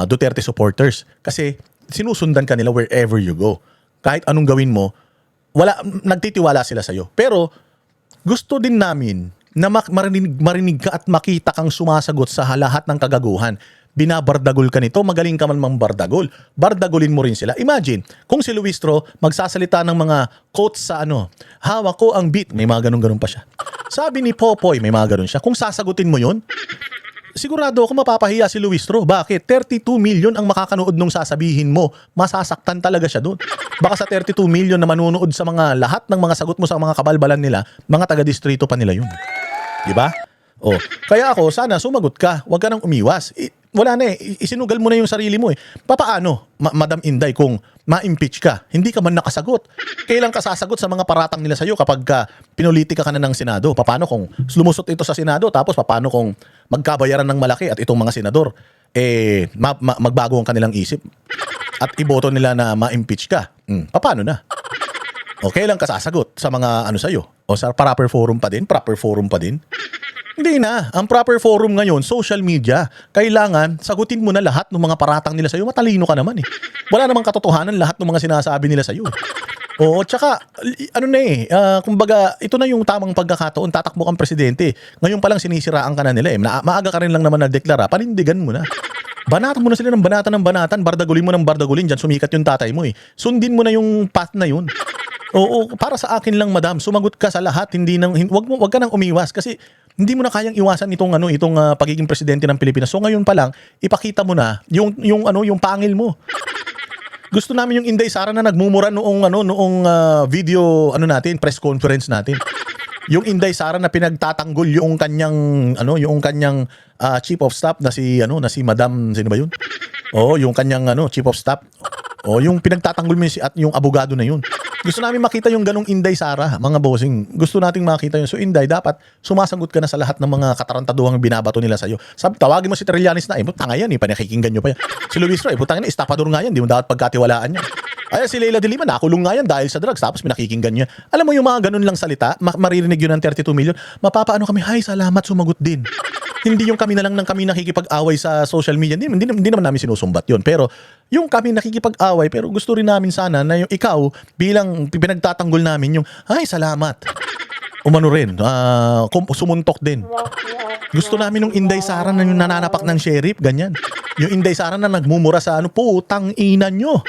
Duterte supporters kasi sinusundan ka nila wherever you go. Kahit anong gawin mo, nagtitiwala sila sa'yo. Pero gusto din namin na marinig ka at makita kang sumasagot sa lahat ng kagaguhan. Binabardagol ka nito, magaling ka man mambardagol. Bardagolin mo rin sila. Imagine, kung si Luistro magsasalita ng mga quotes sa hawak ko ang beat, may mga ganun-ganun pa siya. Sabi ni Popoy, may mga ganun siya. Kung sasagutin mo yun, sigurado ako mapapahiya si Luistro. Bakit? 32 million ang makakanood nung sasabihin mo. Masasaktan talaga siya doon. Baka sa 32 million na manunood sa mga lahat ng mga sagot mo sa mga kabalbalan nila, mga taga-distrito pa nila yun. Diba? Kaya ako, sana sumagot ka. Huwag ka nang umiwas. Wala na eh. Isinugal mo na yung sarili mo eh. Papaano, Madam Inday, kung ma-impeach ka, hindi ka man nakasagot? Kailan ka sasagot sa mga paratang nila sa'yo kapag pinulitika ka na ng Senado? Paano kung lumusot ito sa Senado? Tapos paano kung magkabayaran ng malaki at itong mga senador, magbago ang kanilang isip at iboto nila na ma-impeach ka? Paano na? Kailan ka sasagot sa mga sa'yo? O sa proper forum pa din? Proper forum pa din? Hindi na. Ang proper forum ngayon, social media. Kailangan, sagutin mo na lahat ng mga paratang nila sa'yo. Matalino ka naman eh. Wala namang katotohanan lahat ng mga sinasabi nila sa'yo. Tsaka, kumbaga, ito na yung tamang pagkakataon, tatakbo kang presidente. Ngayon palang sinisiraan ka na nila eh. Maaga ka rin lang naman nagdeklara, panindigan mo na. Banatan mo na sila ng banatan, bardagulin mo ng bardagulin, dyan sumikat yung tatay mo eh. Sundin mo na yung path na yun. Para sa akin lang madam, sumagot ka sa lahat, wag ka nang umiwas kasi hindi mo na kayang iwasan itong pagiging presidente ng Pilipinas. So ngayon pa lang, ipakita mo na yung pangil mo. Gusto namin yung Inday Sara na nagmumura noong video natin, press conference natin. Yung Inday Sara na pinagtatanggol yung kanyang chief of staff na si Madam, sino ba yun? Yung kanyang chief of staff. Yung pinagtatanggol mo at yung abogado na yun. Gusto namin makita yung ganong Inday Sara, mga bossing. Gusto nating makita yun. So Inday, dapat sumasagot ka na sa lahat ng mga katarantaduhang binabato nila sa'yo. Tawagin mo si Trillanes na, tanga yan, panakikinggan nyo pa yan. Si Luistro, putang ina, estapador nga yan, di mo dapat pagkatiwalaan yan. Ay, si Leila de Lima, nakulong nga yan dahil sa drugs, tapos pinakikinggan niya. Alam mo yung mga ganun lang salita, maririnig yun ng 32 million, mapapaano kami, hay, salamat, sumagot din. Hindi yung kami na lang ng kami nakikipag-away sa social media. Hindi naman namin sinusumbat yun. Pero yung kami nakikipag-away, pero gusto rin namin sana na yung ikaw, bilang pinagtatanggol namin yung, ay, salamat. Umano rin, sumuntok din. Gusto namin yung Inday Sara na yung nananapak ng sheriff, ganyan. Yung Inday Sara na nagmumura sa putang ina nyo.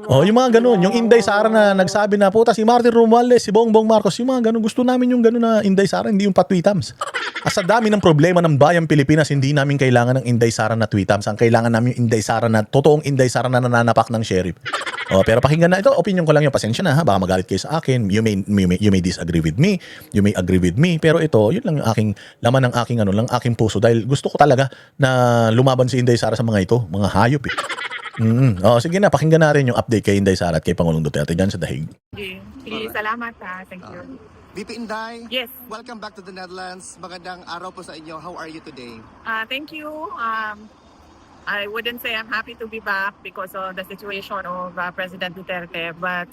Yung mga ganun. Yung Inday Sara na nagsabi na, puta, si Martin Romualdez, si Bongbong Marcos, yung mga ganun. Gusto namin yung ganun na Inday Sara, hindi yung patwitams. Sa dami ng problema ng bayang Pilipinas, hindi namin kailangan ng Inday Sara na tweetams. Ang kailangan namin yung Inday Sara na, totoong Inday Sara na nananapak ng sheriff. Pero pakinggan na ito, opinion ko lang yung, pasensya na ha, baka magalit kayo sa akin. You may disagree with me, you may agree with me, pero ito, yun lang yung aking laman ng aking puso dahil gusto ko talaga na lumaban si Inday Sara sa mga ito, mga hayop eh. Sige na, pakinggan na rin yung update kay Inday Sara at kay Pangulong Duterte dyan sa Dahig. Sige, salamat ha. Thank you. VP Inday, Yes. welcome back to the Netherlands. Magandang araw po sa inyo. How are you today? Thank you. I wouldn't say I'm happy to be back because of the situation of President Duterte, but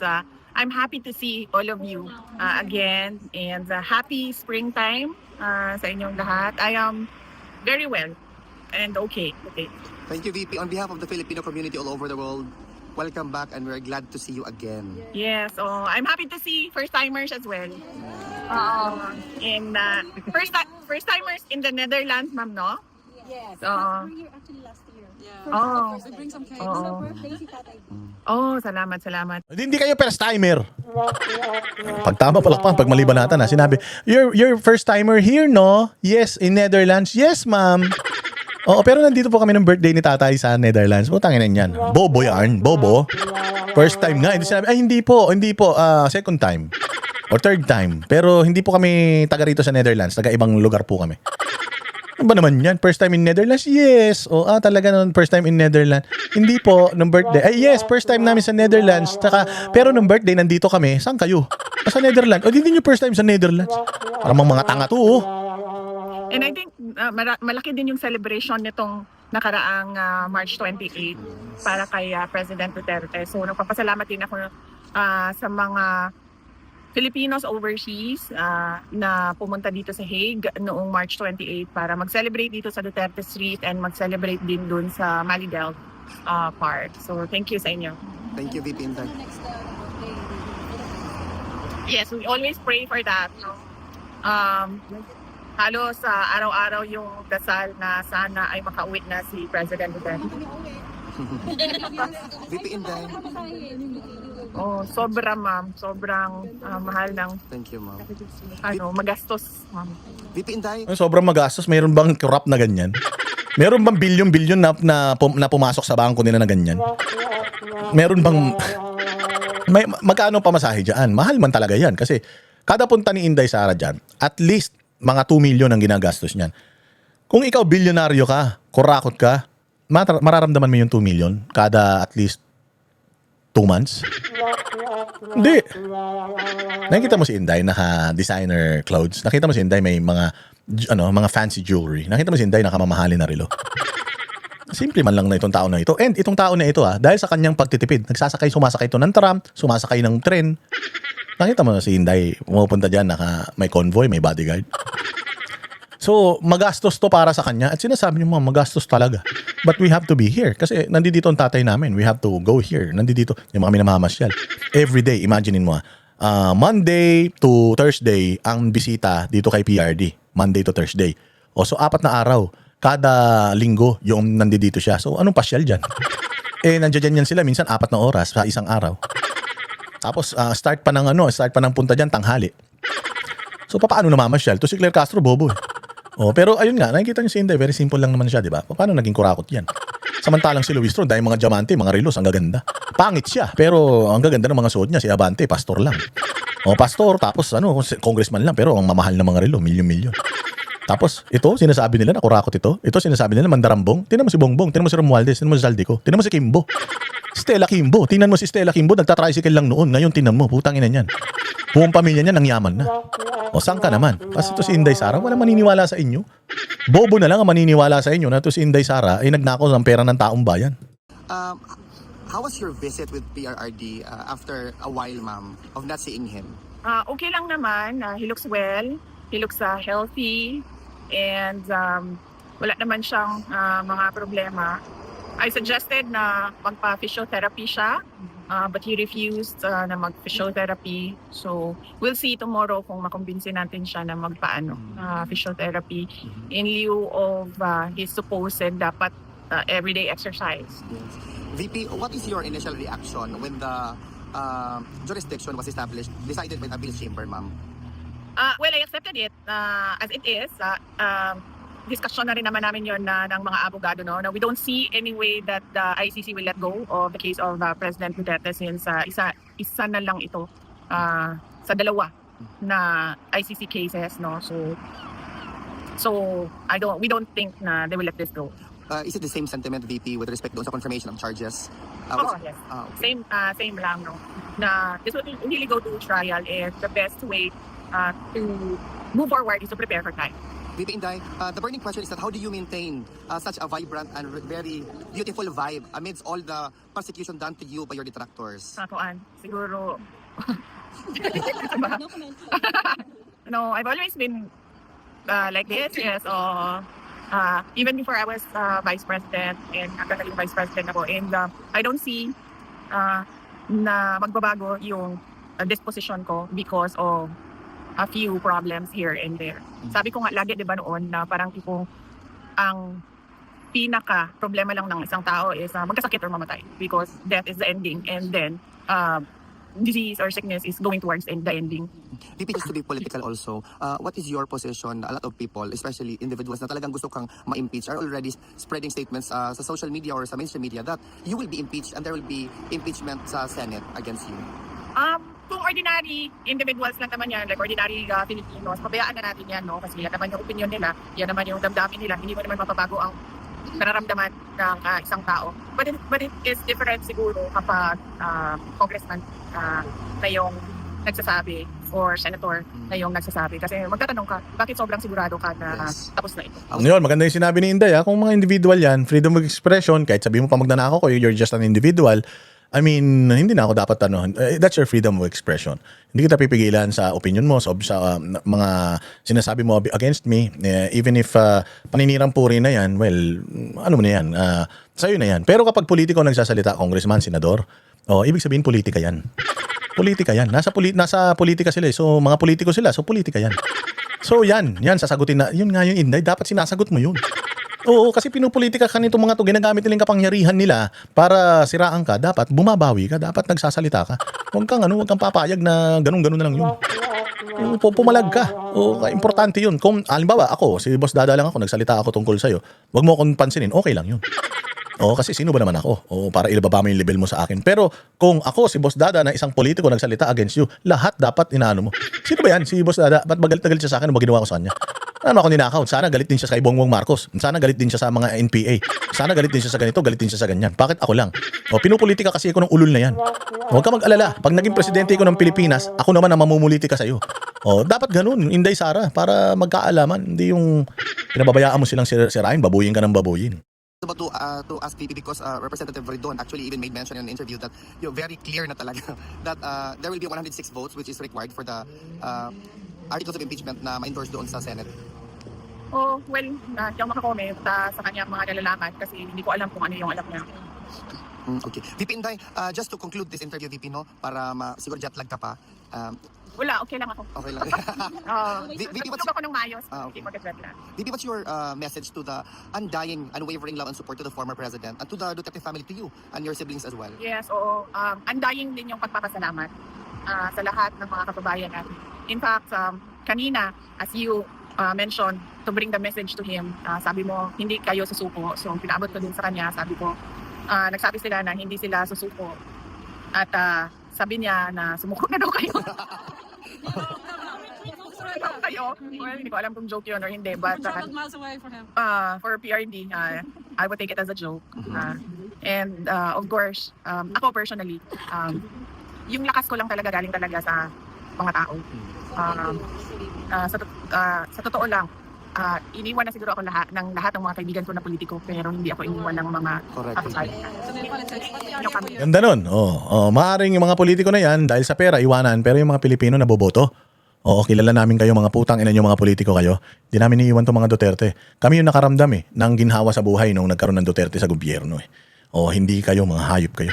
I'm happy to see all of you again, and happy springtime sa inyong lahat. I am very well and okay. Thank you, VP. On behalf of the Filipino community all over the world, welcome back and we're glad to see you again. Yes, I'm happy to see first-timers as well. And first-timers in the Netherlands, ma'am, no? Yes. So, We were here actually last year. Yeah. Oh. We bring some cakes. Oh. Sa birthday si Tatay. Salamat. Hindi kayo first timer. Pag tama palakpan, pag malibanatan na, sinabi, you're first timer here, no? Yes, in Netherlands. Yes, ma'am. Oo, pero nandito po kami ng birthday ni tatay sa Netherlands. Putangin na yan. Bobo yan. Bobo. First time nga. Hindi sinabi, hindi po. Second time. Or third time. Pero hindi po kami taga rito sa Netherlands. Taga ibang lugar po kami. Ano ba naman yan? First time in Netherlands? Yes. Talaga nun, first time in Netherlands. Hindi po, nung birthday. Yes, first time namin sa Netherlands. Pero nung birthday, nandito kami. Saan kayo? Sa Netherlands. Hindi nyo first time sa Netherlands. Parang mga tanga to, And I think malaki din yung celebration nitong nakaraang March 28 para kay President Duterte. So nagpapasalamat din ako sa mga Filipinos overseas na pumunta dito sa Hague noong March 28 para mag-celebrate dito sa Duterte Street and mag-celebrate din dun sa Malidel Park. So thank you sa inyo. Thank you, VP Inday. Yes, we always pray for that. Halos araw-araw yung dasal na sana ay makauwi na si President Duterte. VP Inday. Sobra ma'am. Sobrang mahal ng Thank you, ma'am. magastos, ma'am. VP Inday. Sobrang magastos. Mayroon bang corrupt na ganyan? Meron bang bilyon-bilyon na pumasok sa bangko nila na ganyan? Meron bang... magkano pamasahe dyan? Mahal man talaga yan. Kasi kada punta ni Inday Sara dyan, at least mga 2 million ang ginagastos niyan. Kung ikaw bilyonaryo ka, kurakot ka, mararamdaman mo yung 2 million kada at least 2 months? Hindi. Nakita mo si Inday naka-designer clothes. Nakita mo si Inday may mga fancy jewelry. Nakita mo si Inday nakamamahalin na relo. Simple man lang na itong tao na ito. And itong tao na ito dahil sa kanyang pagtitipid, sumasakay ito ng tram, sumasakay ng tren. Nakita mo si Inday, pumupunta dyan, may convoy, may bodyguard. So, magastos to para sa kanya. At sinasabi niyo, magastos talaga. But we have to be here. Kasi nandito ang tatay namin. We have to go here. Nandito, yung mga kami namamasyal. Every day, imaginein mo Monday to Thursday, ang bisita dito kay PRD. Monday to Thursday. So, 4 na araw. Kada linggo, yung nandito siya. So, anong pasyal dyan? Nandiyan yan sila. Minsan, 4 na oras sa isang araw. Tapos start pa ng punta diyan tanghali. So paano namamasyal? To si Claire Castro bobo. Pero ayun nga, nakikita niyo si Inday, very simple lang naman siya, di ba? Paano naging kurakot 'yan? Samantalang si Luis Tron, dahil mga diamante, mga relos, ang gaganda. Pangit siya, pero ang gaganda ng mga suot niya, si Abante, pastor lang. Pastor, tapos congressman lang, pero ang mamahal ng mga relo, milyon-milyon. Tapos ito, sinasabi nila na kurakot ito. Ito sinasabi nila mandarambong. Tingnan mo si Bongbong, tingnan mo si Romualdez, tingnan mo si Zaldico, tingnan mo si Kimbo. Stella Kimbo. Tingnan mo si Stella Kimbo, nagtatricycle lang noon. Ngayon tingnan mo, putang ina niyan. Buong pamilya niya nang yaman na. Saan ka naman? Kasi ito si Inday Sara, walang maniniwala sa inyo. Bobo na lang ang maniniwala sa inyo na ito si Inday Sara ay nagnakaw ng pera ng taong bayan. How was your visit with PRRD after a while, ma'am, of not seeing him? Okay lang naman. He looks well. He looks healthy. And wala naman siyang mga problema. I suggested na magpa-physiotherapy siya, but he refused na mag-physiotherapy. So, we'll see tomorrow kung makumbinsin natin siya na physiotherapy in lieu of his supposed dapat everyday exercise. Yes. VP, what is your initial reaction when the jurisdiction was established, decided by the appeals chamber, ma'am? Well, I accepted it as it is. Discussion na rin naman namin yun ng mga abogado, no? Now, we don't see any way that the ICC will let go of the case of President Duterte since isa na lang ito sa dalawa na ICC cases, no? So we don't think na they will let this go. Is it the same sentiment, VP, with respect to sa confirmation of charges? Yes. Okay. Same lang, no? Na this will really go to trial, and the best way to move forward is to prepare for time. VP Inday, the burning question is that how do you maintain such a vibrant and very beautiful vibe amidst all the persecution done to you by your detractors? Sakuan, siguro. No comment. No, I've always been like this, yes. Even before I was vice president and actually vice president ako. And I don't see na magbabago yung disposition ko because of a few problems here and there. Sabi ko nga lagi, di ba noon, na parang tipo ang pinaka problema lang ng isang tao is magkasakit or mamatay because death is the ending and then disease or sickness is going towards the ending. VP, just to be political also, what is your position? A lot of people, especially individuals na talagang gusto kang ma-impeach, are already spreading statements sa social media or sa mainstream media that you will be impeached and there will be impeachment sa Senate against you. Kung ordinary individuals lang naman yan, like ordinary Filipinos, pabayaan na natin yan, no? Kasi yan naman yung opinion nila, yan naman yung damdamin nila, hindi mo naman mapabago ang nararamdaman ng isang tao. But it is different siguro kapag congressman na yung nagsasabi or senator na yung nagsasabi. Kasi magtatanong ka, bakit sobrang sigurado ka na tapos na ito? Yun, maganda yung sinabi ni Inday. Kung mga individual yan, freedom of expression, kahit sabihin mo pa magnanakaw ko, you're just an individual. I mean, hindi na ako dapat that's your freedom of expression. Hindi kita pipigilan sa opinion mo, sa mga sinasabi mo against me. Even if paninirang puri na yan, well, ano mo na yan, sa'yo na yan. Pero kapag politiko nagsasalita, congressman, senador, ibig sabihin politika yan. Politika yan. Nasa politika sila. So, mga politiko sila. So, politika yan. So, yan, sasagutin na. Yun nga yung Inday. Dapat sinasagot mo yun. Oo, kasi pinupolitika ka nitong mga to, ginagamit nilang kapangyarihan nila para siraan ka. Dapat bumabawi ka, dapat nagsasalita ka. Huwag kang papayag na ganun-ganun na lang yun. Pumalag ka. Importante yun. Kung, halimbawa, ako, si Boss Dada lang ako, nagsalita ako tungkol sa'yo. Huwag mo akong pansinin, okay lang yun. Kasi sino ba naman ako? Para ilababa mo yung level mo sa akin. Pero kung ako, si Boss Dada, na isang politiko nagsalita against you, lahat dapat inaano mo. Sino ba yan? Si Boss Dada, ba't magalit na galit siya sa akin? Ano ba ginawa ko sa kanya? Ano ako ninakaw? Sana galit din siya kay Bongbong Marcos. Sana galit din siya sa mga NPA. Sana galit din siya sa ganito, galit din siya sa ganyan. Bakit ako lang? Pinupolitika kasi ako ng ulol na yan. Huwag ka mag-alala. Pag naging presidente ko ng Pilipinas, ako naman ang mamumulitika sa'yo. Dapat ganun, Inday Sara, para magkaalaman. Hindi yung pinababayaan mo silang sirain, babuyin ka ng babuyin. About to ask VP because Representative Ridon actually even made mention in an interview that you're very clear na talaga that there will be 106 votes which is required for the articles of impeachment na ma-endorse doon sa Senate. Well, hindi ako makakomment sa kanyang mga nalalaman kasi hindi ko alam kung ano yung alam niya. Okay. VP Inday, just to conclude this interview, VP, no, para siguro jet lag ka pa. Wala, okay lang ako. Okay lang. VP, what's ako ng mayos? Okay, mag-jet lang. VP, what's your message to the undying, unwavering love and support to the former president and to the Duterte family, to you and your siblings as well? Yes, oo. Undying din yung pagpapasalamat sa lahat ng mga kababayan natin. In fact, kanina, as you mentioned, to bring the message to him, sabi mo, hindi kayo susuko. So, pinaabot ko din sa kanya, sabi ko, nagsabi sila na hindi sila susuko. At sabi niya na sumuko na daw kayo. Well, hindi ko alam kung joke yun or hindi. But for PRD, I would take it as a joke. And of course, ako personally, yung lakas ko lang talaga galing talaga sa mga tao. Sa totoo lang, iniwan na siguro ako lahat ng mga kaibigan ko na politiko pero hindi ako iniwan ng mga kapatid. Ganda nun. Maaaring yung mga politiko na yan, dahil sa pera, iwanan, pero yung mga Pilipino naboboto. Kilala namin kayo, mga putang ina nyo, mga politiko kayo. Hindi namin iiwan itong mga Duterte. Kami yung nakaramdam ng ginhawa sa buhay nung nagkaroon ng Duterte sa gobyerno. Hindi kayo, mga hayop kayo.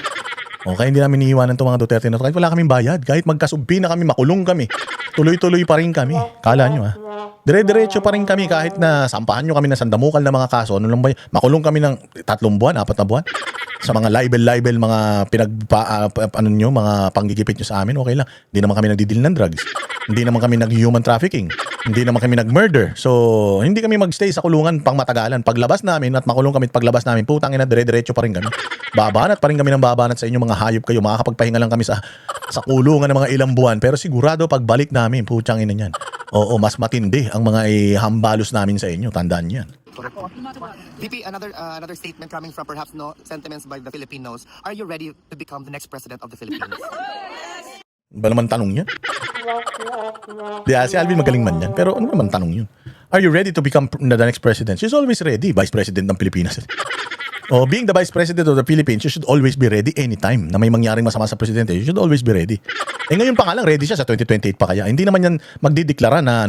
Kaya hindi namin iiwanan itong mga Duterte na kahit wala kaming bayad, kahit magkasubbi na kami, makulong kami, tuloy-tuloy pa rin kami. Kala nyo dire-diretso pa rin kami kahit na sampahan nyo kami ng sandamukal na mga kaso. Ano lang ba, makulong kami ng 3 buwan, 4 na buwan. Sa mga libel, mga mga panggigipit nyo sa amin, okay lang. Hindi naman kami nagdidil ng drugs. Hindi naman kami nag-human trafficking. Hindi naman kami nag-murder. So, hindi kami magstay sa kulungan pang matagalan. Paglabas namin at makulong kami at paglabas namin, putang ina, dire-diretso pa rin kami. Babanat pa rin kami ng babanat sa inyo, mga hayop kayo. Makakapagpahinga lang kami sa kulungan ng mga ilang buwan. Pero sigurado, pagbalik namin, putang ina niyan. Mas matindi ang mga hambalos namin sa inyo. Tandaan niyan. VP, another statement coming from perhaps sentiments by the Filipinos. Are you ready to become the next president of the Philippines? Ba naman tanong yan? Si Alvin magaling man yan. Pero ano naman tanong yun? Are you ready to become the next president? She's always ready. Vice President ng Pilipinas. Being the Vice President of the Philippines, you should always be ready anytime na may mangyaring masama sa presidente. You should always be ready. Ngayon pa nga lang, ready siya sa 2028 pa kaya. Hindi naman yan magdideklara na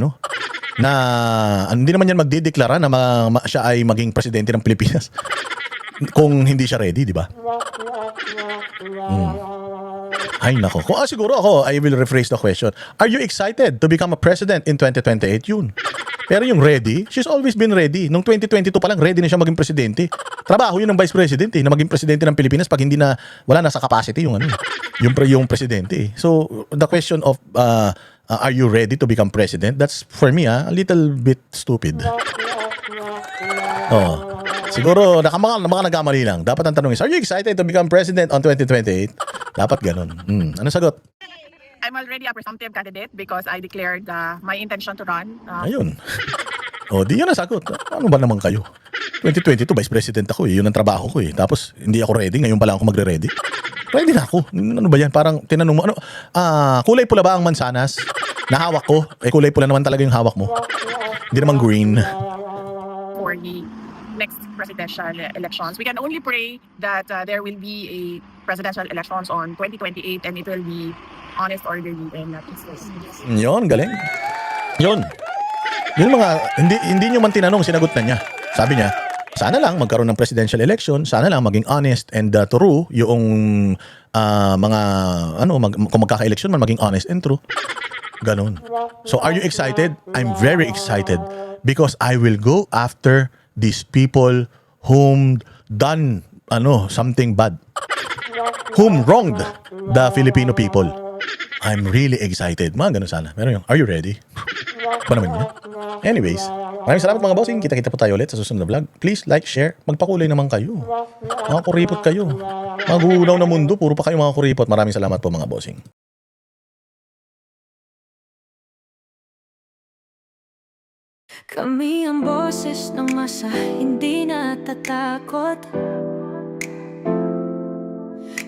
hindi naman yan magdideklara na siya ay maging presidente ng Pilipinas. Kung hindi siya ready, di ba? Ay nako. Siguro ako, I will rephrase the question. Are you excited to become a president in 2028? Yun. Pero yung ready, she's always been ready. Nung 2022 pa lang, ready na siya maging presidente. Trabaho yun ng vice president na maging presidente ng Pilipinas pag hindi na, wala na sa capacity yung yung presidente. So, the question of, are you ready to become president? That's, for me, a little bit stupid. Siguro, baka nagkamali lang. Dapat ang tanong is, are you excited to become president on 2028? Dapat ganun. Ano sagot? I'm already a presumptive candidate because I declared my intention to run. Ayun. Di yun ang sagot. Ano ba naman kayo? 2022, vice president ako eh. Yun ang trabaho ko eh. Tapos, hindi ako ready. Ngayon pa lang ako magre-ready. Ready na ako. Ano ba yan? Parang tinanong mo, kulay pula ba ang mansanas? Nahawak ko. Kulay pula naman talaga yung hawak mo. Hindi naman green. For the next presidential elections. We can only pray that there will be a presidential elections on 2028 and it will be honest, orderly, and peaceful. Yun, galing. Yun. Yung mga, hindi nyo man tinanong, sinagot na niya. Sabi niya, sana lang magkaroon ng presidential election, sana lang maging honest and true yung mga, kung magkaka-election man, maging honest and true. Ganon. So, are you excited? I'm very excited because I will go after these people whom done something bad, whom wronged the Filipino people. I'm really excited. Mga ganun sana. Pero are you ready? Pa naman yun. Anyways, maraming salamat mga bossing. Kita-kita po tayo ulit sa susunod na vlog. Please like, share. Magpakulay naman kayo. Mga kuripot kayo. Maghuhunaw na mundo. Puro pa kayo mga kuripot. Maraming salamat po mga bossing. Kami ang boses ng masa, hindi natatakot.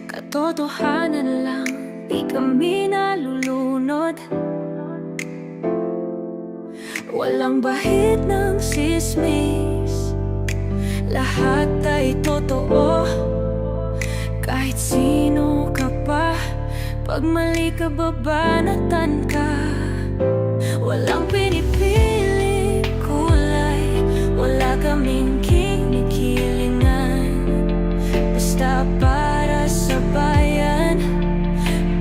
Katotohanan lang, di kami nalulunod. Walang bahid ng sismis, lahat ay totoo. Kahit sino ka pa, pag mali ka babanatan ka. Walang pinipili kulay, wala kaming kinikilingan. Basta para sa bayan,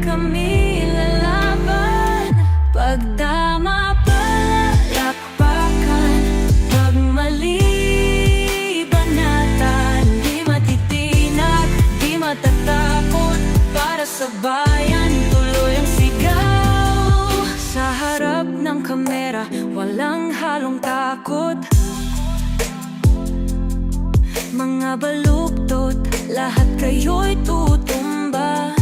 kami lalaban. Pagdama palakpakan, pag mali banatan. Di matitinag, di matatakot, para sa bayan tuloy ang sigaw. Sa harap ng kamera, walang halong takot. Mga baluktot, lahat kayo'y tutumba.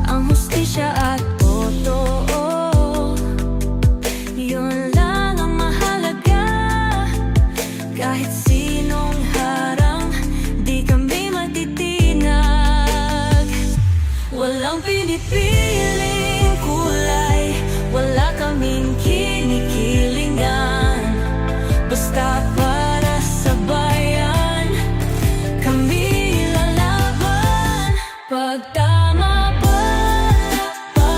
Ang hustisya at totoo, yun lang ang mahalaga. Kahit sinong harang, di kami matitinag. Walang pinipiling kulay, wala kaming kinikilingan. Basta para sa bayan, kami lalaban. Pagtama palakpakan,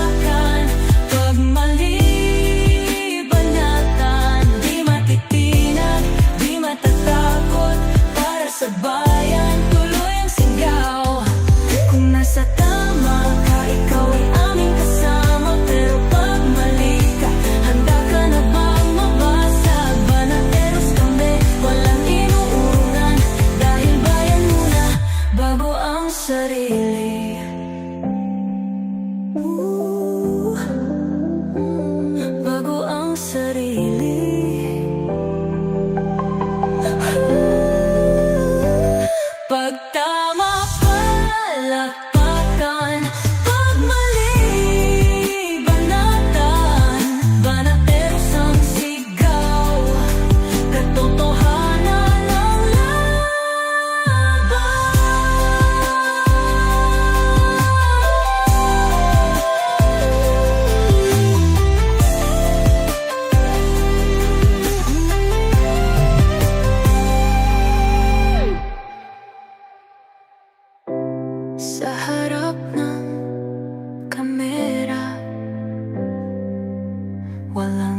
walang